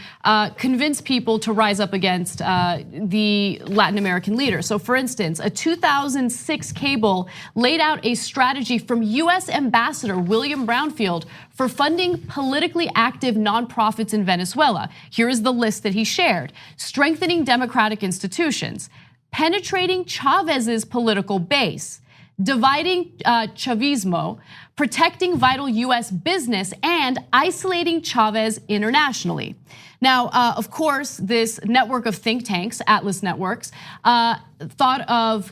convince people to rise up against the Latin American leaders. So for instance, a 2006 cable laid out a strategy from US Ambassador William Brownfield for funding politically active nonprofits in Venezuela. Here is the list that he shared: strengthening democratic institutions, penetrating Chavez's political base, dividing Chavismo, protecting vital US business, and isolating Chavez internationally. Now, of course, this network of think tanks, Atlas Networks, thought of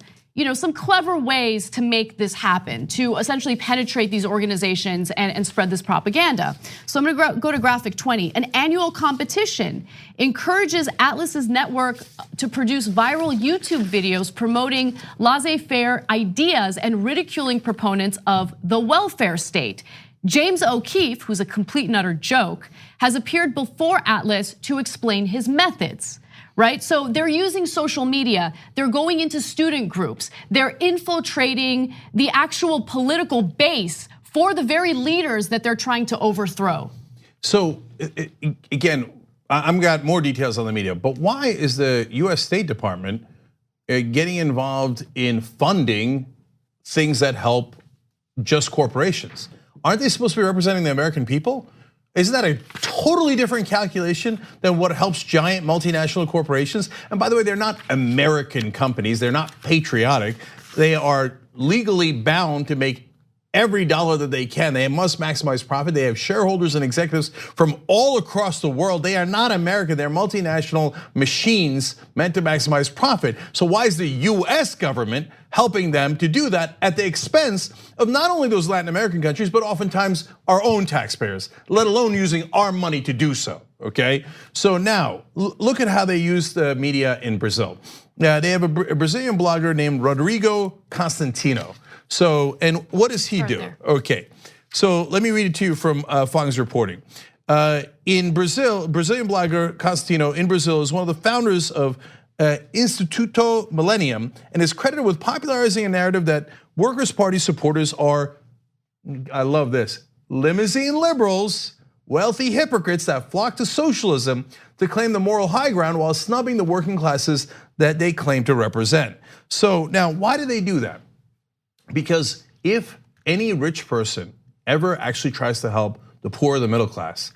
some clever ways to make this happen, to essentially penetrate these organizations and spread this propaganda. So I'm gonna go to graphic 20. An annual competition encourages Atlas's network to produce viral YouTube videos promoting laissez-faire ideas and ridiculing proponents of the welfare state. James O'Keefe, who's a complete and utter joke, has appeared before Atlas to explain his methods. Right, so they're using social media, they're going into student groups, they're infiltrating the actual political base for the very leaders that they're trying to overthrow. So again, I've got more details on the media, but why is the US State Department getting involved in funding things that help just corporations? Aren't they supposed to be representing the American people? Isn't that a totally different calculation than what helps giant multinational corporations? And by the way, they're not American companies, they're not patriotic. They are legally bound to make every dollar that they can. They must maximize profit. They have shareholders and executives from all across the world. They are not American, they're multinational machines meant to maximize profit. So why is the US government helping them to do that at the expense of not only those Latin American countries, but oftentimes our own taxpayers, let alone using our money to do so, okay? So now, look at how they use the media in Brazil. Now, they have a Brazilian blogger named Rodrigo Constantino. So, and what does he do? Okay, so let me read it to you from Fang's reporting. In Brazil, Brazilian blogger Constantino in Brazil is one of the founders of Instituto Millennium and is credited with popularizing a narrative that Workers' Party supporters are, I love this, limousine liberals, wealthy hypocrites that flock to socialism to claim the moral high ground while snubbing the working classes that they claim to represent. So now, why do they do that? Because if any rich person ever actually tries to help the poor or the middle class,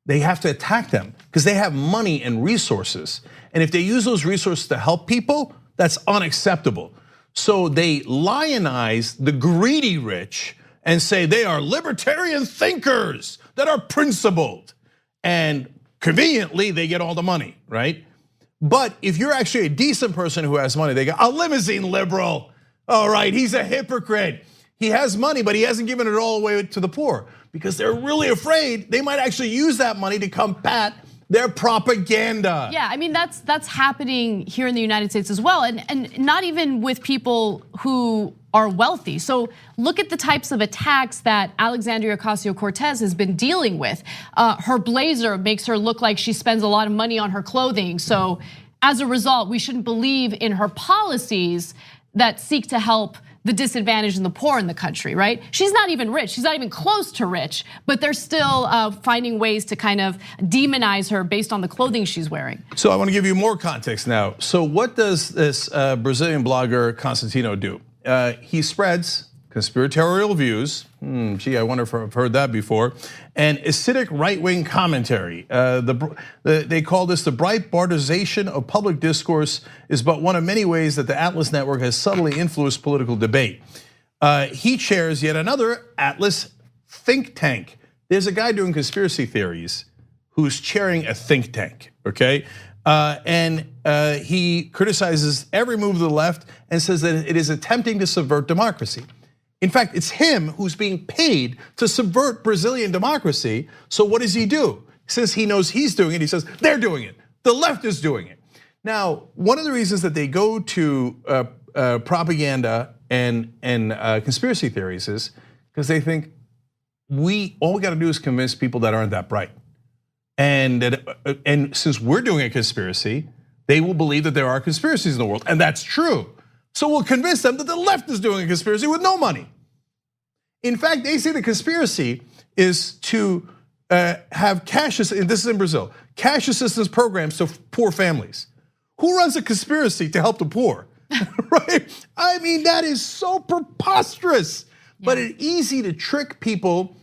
they have to attack them because they have money and resources. And if they use those resources to help people, that's unacceptable. So they lionize the greedy rich and say they are libertarian thinkers that are principled. And conveniently, they get all the money, right? But if you're actually a decent person who has money, they go, a limousine liberal. All right, he's a hypocrite. He has money, but he hasn't given it all away to the poor because they're really afraid they might actually use that money to combat their propaganda. Yeah, I mean, that's happening here in the United States as well, and not even with people who are wealthy. So look at the types of attacks that Alexandria Ocasio-Cortez has been dealing with. Her blazer makes her look like she spends a lot of money on her clothing. So as a result, we shouldn't believe in her policies that seek to help the disadvantaged and the poor in the country, right? She's not even rich, she's not even close to rich, but they're still finding ways to kind of demonize her based on the clothing she's wearing. So I want to give you more context now. So what does this Brazilian blogger Constantino do? He spreads conspiratorial views. Gee, I wonder if I've heard that before. And acidic right-wing commentary. They call this the Breitbartization of public discourse is but one of many ways that the Atlas Network has subtly influenced political debate. He chairs yet another Atlas think tank. There's a guy doing conspiracy theories who's chairing a think tank, okay? And he criticizes every move of the left and says that it is attempting to subvert democracy. In fact, it's him who's being paid to subvert Brazilian democracy. So what does he do? Since he knows he's doing it, he says, they're doing it. The left is doing it. Now, one of the reasons that they go to propaganda and conspiracy theories is because they think all we gotta do is convince people that aren't that bright. And since we're doing a conspiracy, they will believe that there are conspiracies in the world, and that's true. So we'll convince them that the left is doing a conspiracy with no money. In fact, they say the conspiracy is to have cash, and this is in Brazil, cash assistance programs to poor families. Who runs a conspiracy to help the poor, right? I mean, that is so preposterous, but it's easy to trick people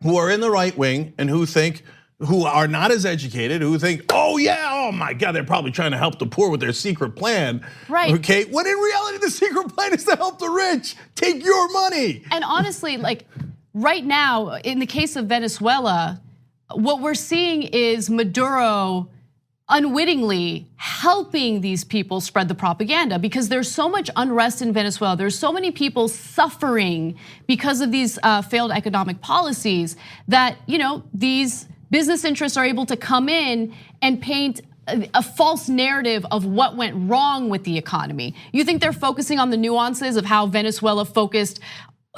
who are in the right wing and who are not as educated, who think, oh yeah, oh my God, they're probably trying to help the poor with their secret plan. Right. Okay, when in reality, the secret plan is to help the rich. Take your money. And honestly, like right now, in the case of Venezuela, what we're seeing is Maduro unwittingly helping these people spread the propaganda because there's so much unrest in Venezuela. There's so many people suffering because of these failed economic policies that these business interests are able to come in and paint a false narrative of what went wrong with the economy. You think they're focusing on the nuances of how Venezuela focused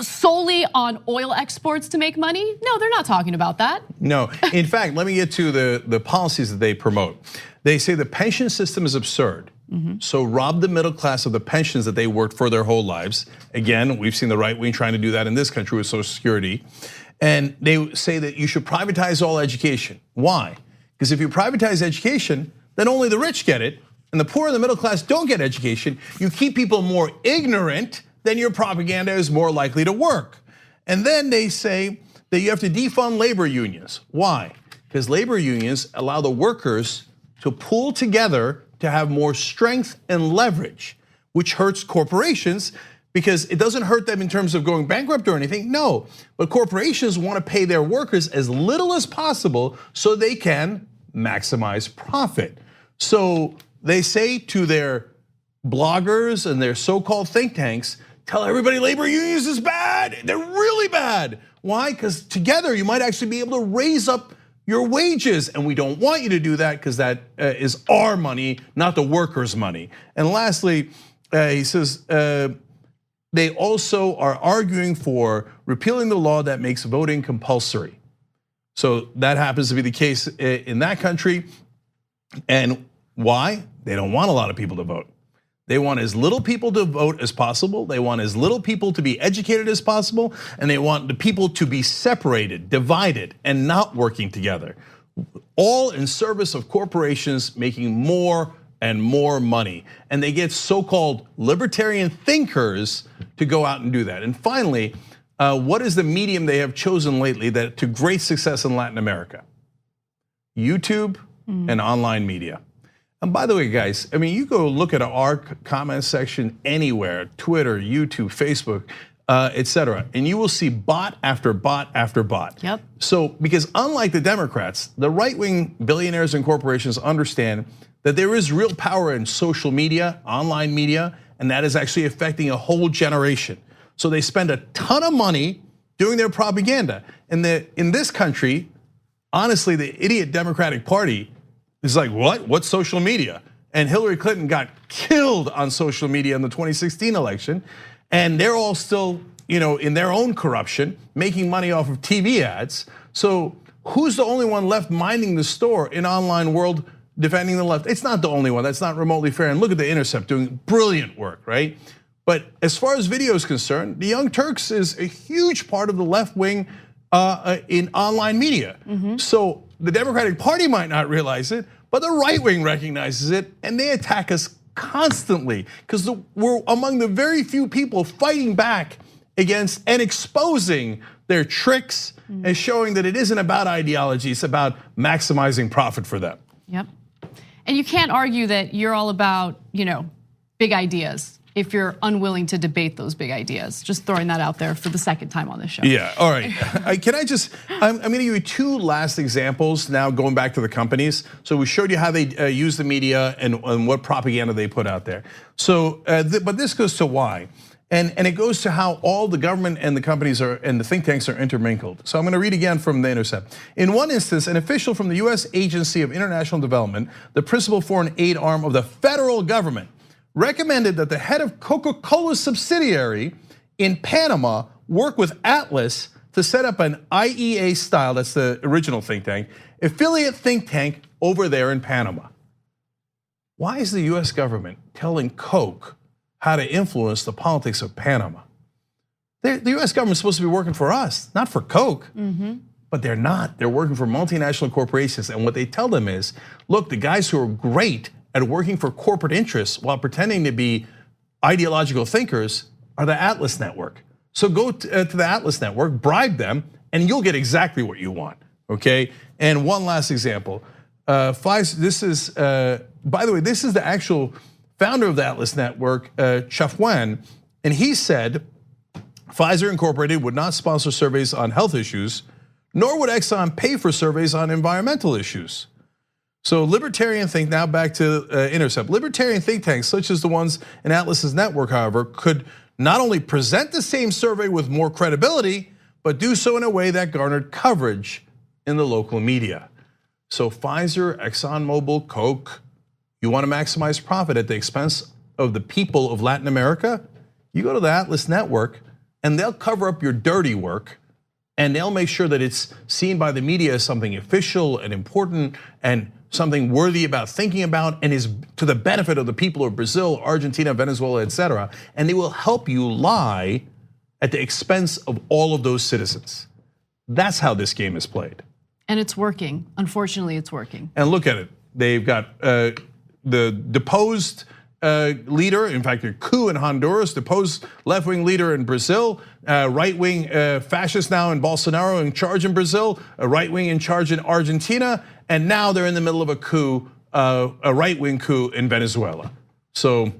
solely on oil exports to make money? No, they're not talking about that. No, in fact, let me get to the policies that they promote. They say the pension system is absurd. So rob the middle class of the pensions that they worked for their whole lives. Again, we've seen the right wing trying to do that in this country with Social Security. And they say that you should privatize all education. Why? Because if you privatize education, then only the rich get it, and the poor and the middle class don't get education. You keep people more ignorant, then your propaganda is more likely to work. And then they say that you have to defund labor unions. Why? Because labor unions allow the workers to pool together to have more strength and leverage, which hurts corporations because it doesn't hurt them in terms of going bankrupt or anything, no. But corporations wanna pay their workers as little as possible so they can maximize profit. So they say to their bloggers and their so-called think tanks, tell everybody labor unions is bad, they're really bad. Why? Because together you might actually be able to raise up your wages, and we don't want you to do that because that is our money, not the workers' money. And lastly, he says, they also are arguing for repealing the law that makes voting compulsory. So that happens to be the case in that country. And why? They don't want a lot of people to vote. They want as little people to vote as possible. They want as little people to be educated as possible. And they want the people to be separated, divided, and not working together. All in service of corporations making more and more money. And they get so-called libertarian thinkers to go out and do that. And finally, what is the medium they have chosen lately that to great success in Latin America? YouTube and online media. And by the way, guys, I mean, you go look at our comment section anywhere, Twitter, YouTube, Facebook, etc., and you will see bot after bot after bot. Yep. So, because unlike the Democrats, the right-wing billionaires and corporations understand that there is real power in social media, online media, and that is actually affecting a whole generation. So they spend a ton of money doing their propaganda. And in this country, honestly, the idiot Democratic Party is like, what? What's social media? And Hillary Clinton got killed on social media in the 2016 election. And they're all still, in their own corruption, making money off of TV ads. So who's the only one left minding the store in online world defending the left? It's not the only one, that's not remotely fair. And look at The Intercept doing brilliant work, right? But as far as video is concerned, the Young Turks is a huge part of the left wing in online media. So the Democratic Party might not realize it, but the right wing recognizes it, and they attack us constantly because we're among the very few people fighting back against and exposing their tricks and showing that it isn't about ideology, it's about maximizing profit for them. Yep. And you can't argue that you're all about, big ideas if you're unwilling to debate those big ideas. Just throwing that out there for the second time on this show. Yeah, all right. I'm gonna give you two last examples now, going back to the companies. So we showed you how they use the media and what propaganda they put out there. So, but this goes to why. And it goes to how all the government and the companies and the think tanks are intermingled. So I'm gonna read again from The Intercept. In one instance, an official from the US Agency of International Development, the principal foreign aid arm of the federal government, recommended that the head of Coca-Cola's subsidiary in Panama work with Atlas to set up an IEA style, that's the original think tank, affiliate think tank over there in Panama. Why is the US government telling Coke how to influence the politics of Panama? The US government's supposed to be working for us, not for Coke. But they're not. They're working for multinational corporations. And what they tell them is, look, the guys who are great at working for corporate interests while pretending to be ideological thinkers are the Atlas Network. So go to the Atlas Network, bribe them, and you'll get exactly what you want, okay? And one last example. Pfizer, this is, by the way, this is the actual founder of the Atlas Network, Chafwan, and he said Pfizer Incorporated would not sponsor surveys on health issues, nor would Exxon pay for surveys on environmental issues. So libertarian think, now back to Intercept. Libertarian think tanks, such as the ones in Atlas's network, however, could not only present the same survey with more credibility, but do so in a way that garnered coverage in the local media. So Pfizer, ExxonMobil, Coke, you want to maximize profit at the expense of the people of Latin America? You go to the Atlas Network and they'll cover up your dirty work, and they'll make sure that it's seen by the media as something official and important and something worthy about thinking about, and is to the benefit of the people of Brazil, Argentina, Venezuela, etc. And they will help you lie at the expense of all of those citizens. That's how this game is played. And it's working. Unfortunately, it's working. And look at it. They've got the deposed leader, in fact, a coup in Honduras, deposed left-wing leader in Brazil, right-wing fascist now in Bolsonaro in charge in Brazil, a right-wing in charge in Argentina, and now they're in the middle of a coup, a right-wing coup in Venezuela. So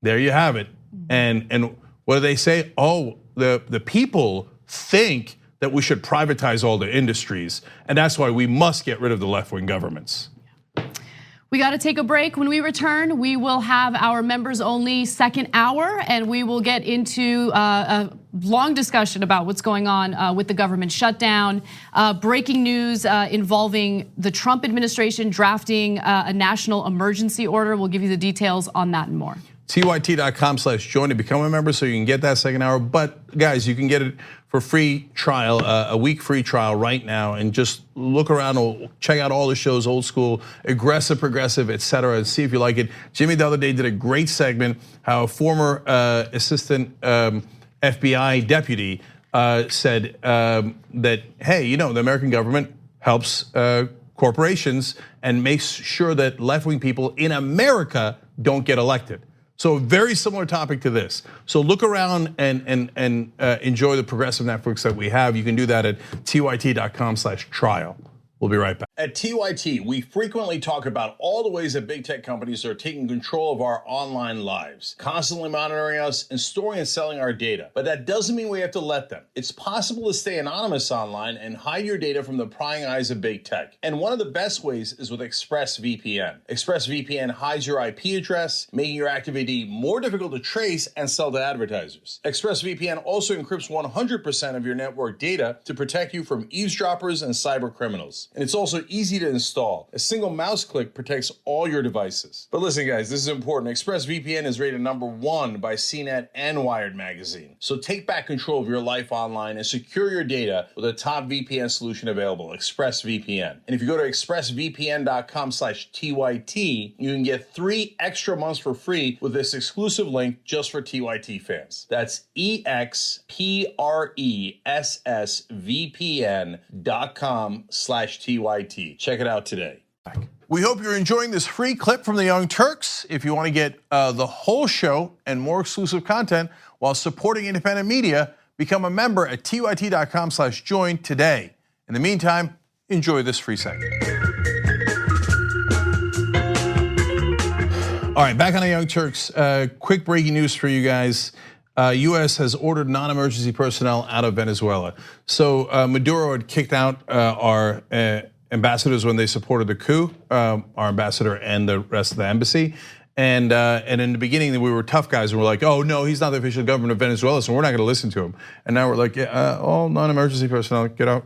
there you have it. And what do they say? Oh, the people think that we should privatize all the industries, and that's why we must get rid of the left-wing governments. We got to take a break. When we return, we will have our members only second hour, and we will get into a long discussion about what's going on with the government shutdown. Breaking news involving the Trump administration drafting a national emergency order. We'll give you the details on that and more. tyt.com/join to become a member so you can get that second hour. But guys, you can get it for free trial, a week free trial right now, and just look around, check out all the shows, old school, aggressive, progressive, etc., and see if you like it. Jimmy the other day did a great segment how a former assistant FBI deputy said that, hey, the American government helps corporations and makes sure that left-wing people in America don't get elected. So a very similar topic to this. So look around and enjoy the progressive networks that we have. You can do that at tyt.com/trial. We'll be right back. At TYT, we frequently talk about all the ways that big tech companies are taking control of our online lives, constantly monitoring us and storing and selling our data. But that doesn't mean we have to let them. It's possible to stay anonymous online and hide your data from the prying eyes of big tech. And one of the best ways is with ExpressVPN. ExpressVPN hides your IP address, making your active ID more difficult to trace and sell to advertisers. ExpressVPN also encrypts 100% of your network data to protect you from eavesdroppers and cyber criminals. And it's also easy to install. A single mouse click protects all your devices. But listen, guys, this is important. ExpressVPN is rated #1 by CNET and Wired magazine. So take back control of your life online and secure your data with a top VPN solution available, ExpressVPN. And if you go to expressvpn.com/TYT, you can get 3 extra months for free with this exclusive link just for TYT fans. That's expressvpn.com/TYT. Check it out today. We hope you're enjoying this free clip from the Young Turks. If you want to get the whole show and more exclusive content, while supporting independent media. Become a member at tyt.com/join today. In the meantime, enjoy this free segment. All right, back on the Young Turks. Quick breaking news for you guys. U.S. has ordered non-emergency personnel out of Venezuela. So Maduro had kicked out our ambassadors when they supported the coup, our ambassador and the rest of the embassy. And in the beginning, we were tough guys and we're like, oh no, he's not the official government of Venezuela, so we're not gonna listen to him. And now we're like, all non-emergency personnel, get out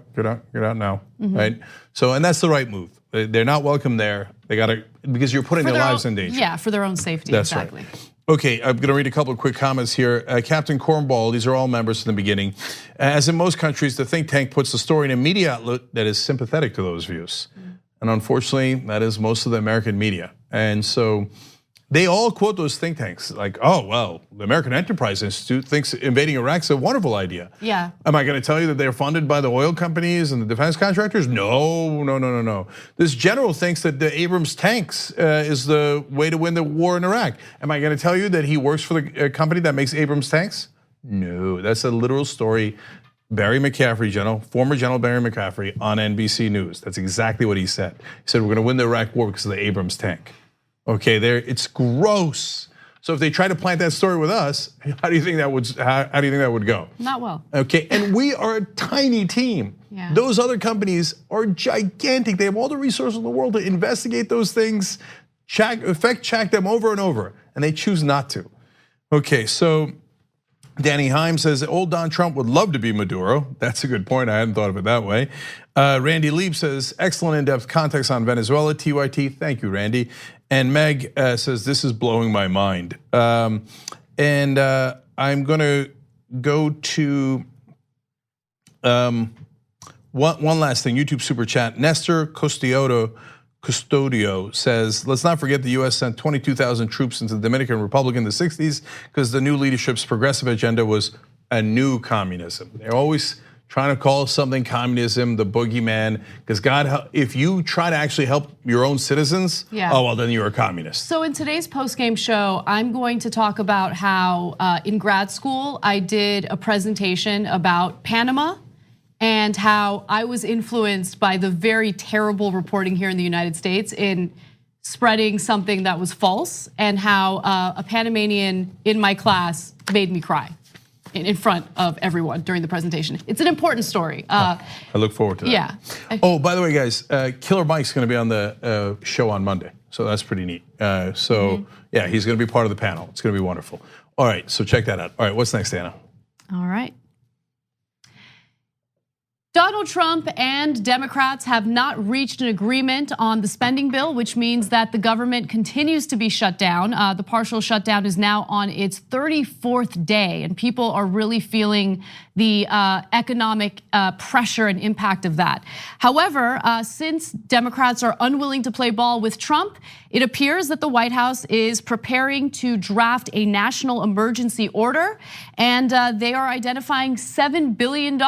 now, right? So, and that's the right move. They're not welcome there. They gotta, because you're putting their lives in danger. Yeah, for their own safety, that's exactly. Right. Okay, I'm gonna read a couple of quick comments here. Captain Cornball, these are all members from the beginning. As in most countries, the think tank puts the story in a media outlet that is sympathetic to those views. And unfortunately, that is most of the American media. And so they all quote those think tanks like, oh, well, the American Enterprise Institute thinks invading Iraq's a wonderful idea. Yeah. Am I gonna tell you that they're funded by the oil companies and the defense contractors? No. This general thinks that the Abrams tanks is the way to win the war in Iraq. Am I gonna tell you that he works for the company that makes Abrams tanks? No, that's a literal story. Barry McCaffrey, former General Barry McCaffrey on NBC News. That's exactly what he said. He said, we're gonna win the Iraq war because of the Abrams tank. Okay, it's gross. So if they try to plant that story with us, how do you think that would go? Not well. Okay, and we are a tiny team. Yeah. Those other companies are gigantic. They have all the resources in the world to investigate those things, fact check them over and over, and they choose not to. Okay, so Danny Heim says, old Don Trump would love to be Maduro. That's a good point, I hadn't thought of it that way. Randy Lieb says, excellent in-depth context on Venezuela, TYT, thank you, Randy. And Meg says, this is blowing my mind. I'm gonna go to one last thing, YouTube super chat. Nestor Custodio says, let's not forget the US sent 22,000 troops into the Dominican Republic in the 60s because the new leadership's progressive agenda was a new communism. They're always trying to call something communism, the boogeyman, because God, if you try to actually help your own citizens, oh well, then you're a communist. So in today's post-game show, I'm going to talk about how in grad school, I did a presentation about Panama and how I was influenced by the very terrible reporting here in the United States in spreading something that was false, and how a Panamanian in my class made me cry in front of everyone during the presentation. It's an important story. I look forward to that. Yeah. Oh, by the way, guys, Killer Mike's gonna be on the show on Monday, so that's pretty neat. Yeah, he's gonna be part of the panel. It's gonna be wonderful. All right, so check that out. All right, what's next, Anna? All right. Donald Trump and Democrats have not reached an agreement on the spending bill, which means that the government continues to be shut down. The partial shutdown is now on its 34th day, and people are really feeling the economic pressure and impact of that. However, since Democrats are unwilling to play ball with Trump, it appears that the White House is preparing to draft a national emergency order, and they are identifying $7 billion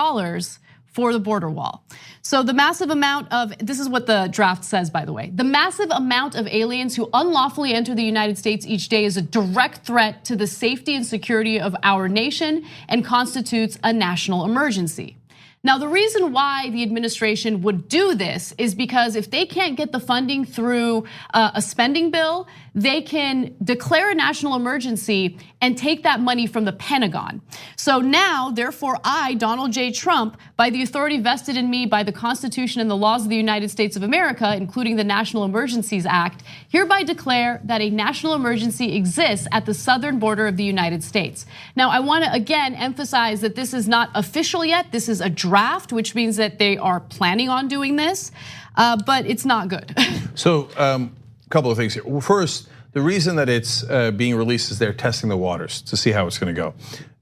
for the border wall. So the massive amount of, this is what the draft says, by the way, the massive amount of aliens who unlawfully enter the United States each day is a direct threat to the safety and security of our nation and constitutes a national emergency. Now, the reason why the administration would do this is because if they can't get the funding through a spending bill, they can declare a national emergency and take that money from the Pentagon. So now, therefore, I, Donald J. Trump, by the authority vested in me by the Constitution and the laws of the United States of America, including the National Emergencies Act, hereby declare that a national emergency exists at the southern border of the United States. Now, I want to again emphasize that this is not official yet. This is a draft, which means that they are planning on doing this, but it's not good. So, a couple of things here. Well, first, the reason that it's being released is they're testing the waters to see how it's going to go.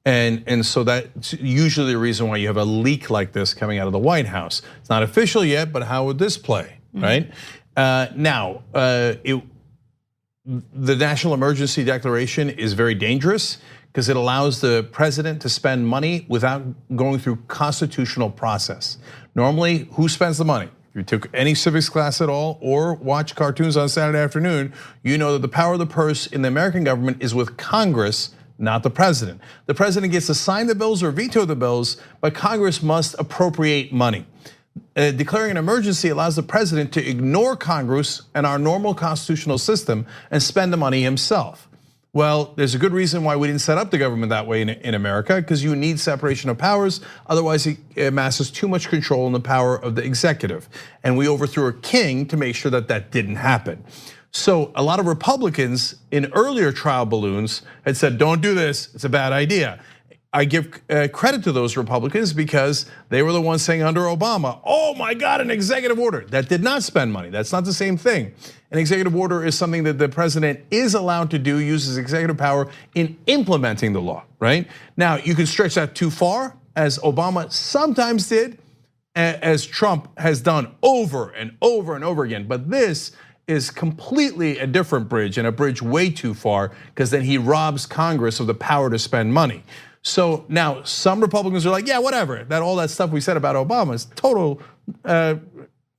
And so that's usually the reason why you have a leak like this coming out of the White House. It's not official yet, but how would this play, right? Now, the national emergency declaration is very dangerous because it allows the president to spend money without going through constitutional process. Normally, who spends the money? If you took any civics class at all or watch cartoons on Saturday afternoon, you know that the power of the purse in the American government is with Congress, not the president. The president gets to sign the bills or veto the bills, but Congress must appropriate money. Declaring an emergency allows the president to ignore Congress and our normal constitutional system and spend the money himself. Well, there's a good reason why we didn't set up the government that way in America, because you need separation of powers. Otherwise, it amasses too much control in the power of the executive. And we overthrew a king to make sure that that didn't happen. So a lot of Republicans in earlier trial balloons had said, don't do this, it's a bad idea. I give credit to those Republicans because they were the ones saying under Obama, oh my God, an executive order. That did not spend money, that's not the same thing. An executive order is something that the president is allowed to do, uses executive power in implementing the law, right? Now, you can stretch that too far, as Obama sometimes did, as Trump has done over and over and over again. But this is completely a different bridge, and a bridge way too far, because then he robs Congress of the power to spend money. So now some Republicans are like, yeah, whatever, that all that stuff we said about Obama is total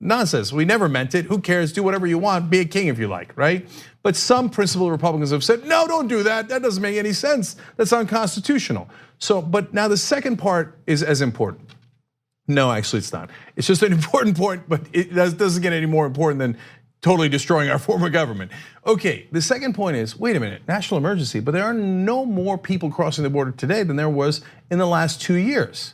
nonsense. We never meant it. Who cares? Do whatever you want. Be a king if you like, right? But some principled Republicans have said, no, don't do that. That doesn't make any sense. That's unconstitutional. So, but now the second part is as important. No, actually it's not. It's just an important point, but it doesn't get any more important than totally destroying our former government. Okay, the second point is, wait a minute, national emergency, but there are no more people crossing the border today than there was in the last 2 years.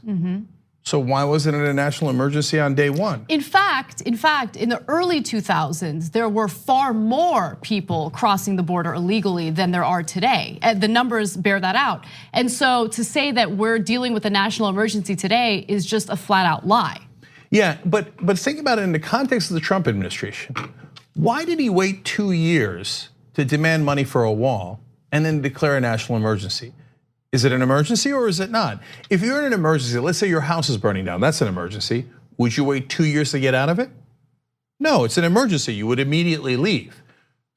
So why wasn't it a national emergency on day one? In fact, in the early 2000s, there were far more people crossing the border illegally than there are today. The numbers bear that out. And so to say that we're dealing with a national emergency today is just a flat out lie. Yeah, but think about it in the context of the Trump administration. Why did he wait 2 years to demand money for a wall and then declare a national emergency? Is it an emergency or is it not? If you're in an emergency, let's say your house is burning down, that's an emergency. Would you wait 2 years to get out of it? No, it's an emergency, you would immediately leave.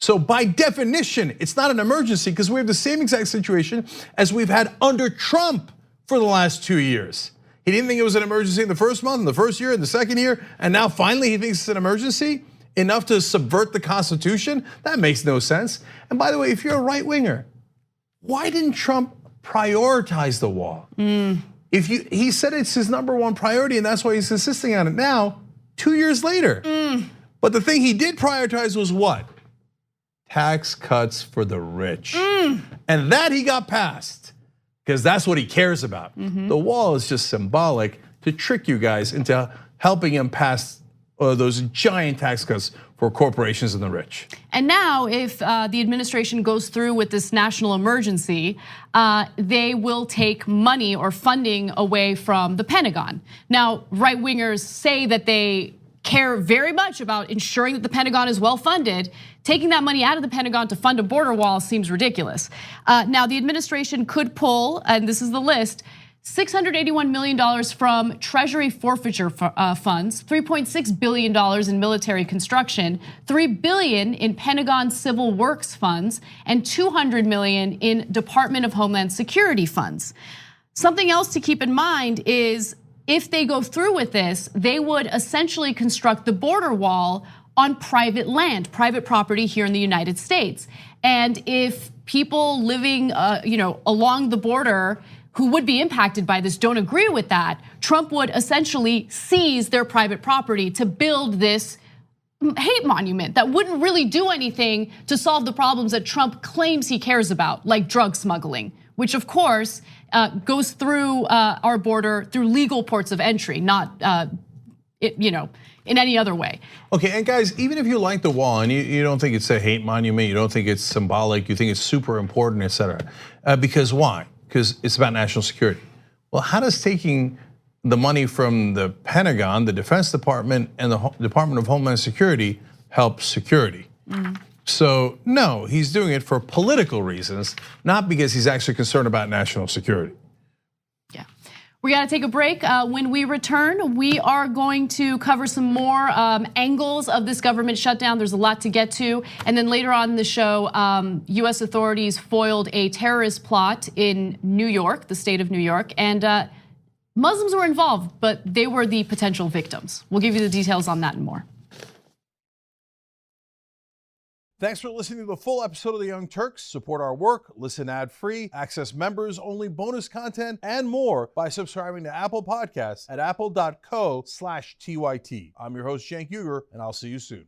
So by definition, it's not an emergency because we have the same exact situation as we've had under Trump for the last 2 years. He didn't think it was an emergency in the first month, in the first year, in the second year, and now finally he thinks it's an emergency? Enough to subvert the Constitution? That makes no sense. And by the way, if you're a right winger, why didn't Trump prioritize the wall? He said it's his #1 priority and that's why he's insisting on it now, 2 years later. But the thing he did prioritize was what? Tax cuts for the rich. And that he got passed, because that's what he cares about. The wall is just symbolic to trick you guys into helping him pass those giant tax cuts for corporations and the rich. And now, if the administration goes through with this national emergency, they will take money or funding away from the Pentagon. Now, right wingers say that they care very much about ensuring that the Pentagon is well funded. Taking that money out of the Pentagon to fund a border wall seems ridiculous. Now, the administration could pull, and this is the list, $681 million from Treasury forfeiture funds, $3.6 billion in military construction, $3 billion in Pentagon civil works funds, and $200 million in Department of Homeland Security funds. Something else to keep in mind is if they go through with this, they would essentially construct the border wall on private land, private property here in the United States. And if people living along the border who would be impacted by this don't agree with that, Trump would essentially seize their private property to build this hate monument that wouldn't really do anything to solve the problems that Trump claims he cares about, like drug smuggling, which of course goes through our border through legal ports of entry, not in any other way. Okay, and guys, even if you like the wall and you don't think it's a hate monument, you don't think it's symbolic, you think it's super important, etc. Because why? Because it's about national security. Well, how does taking the money from the Pentagon, the Defense Department, and the Department of Homeland Security help security? So no, he's doing it for political reasons, not because he's actually concerned about national security. Yeah. We got to take a break. When we return, we are going to cover some more angles of this government shutdown. There's a lot to get to. And then later on in the show, US authorities foiled a terrorist plot in New York, the state of New York. And Muslims were involved, but they were the potential victims. We'll give you the details on that and more. Thanks for listening to the full episode of The Young Turks. Support our work, listen ad-free, access members-only bonus content, and more by subscribing to Apple Podcasts at apple.co/TYT. I'm your host, Cenk Uygur, and I'll see you soon.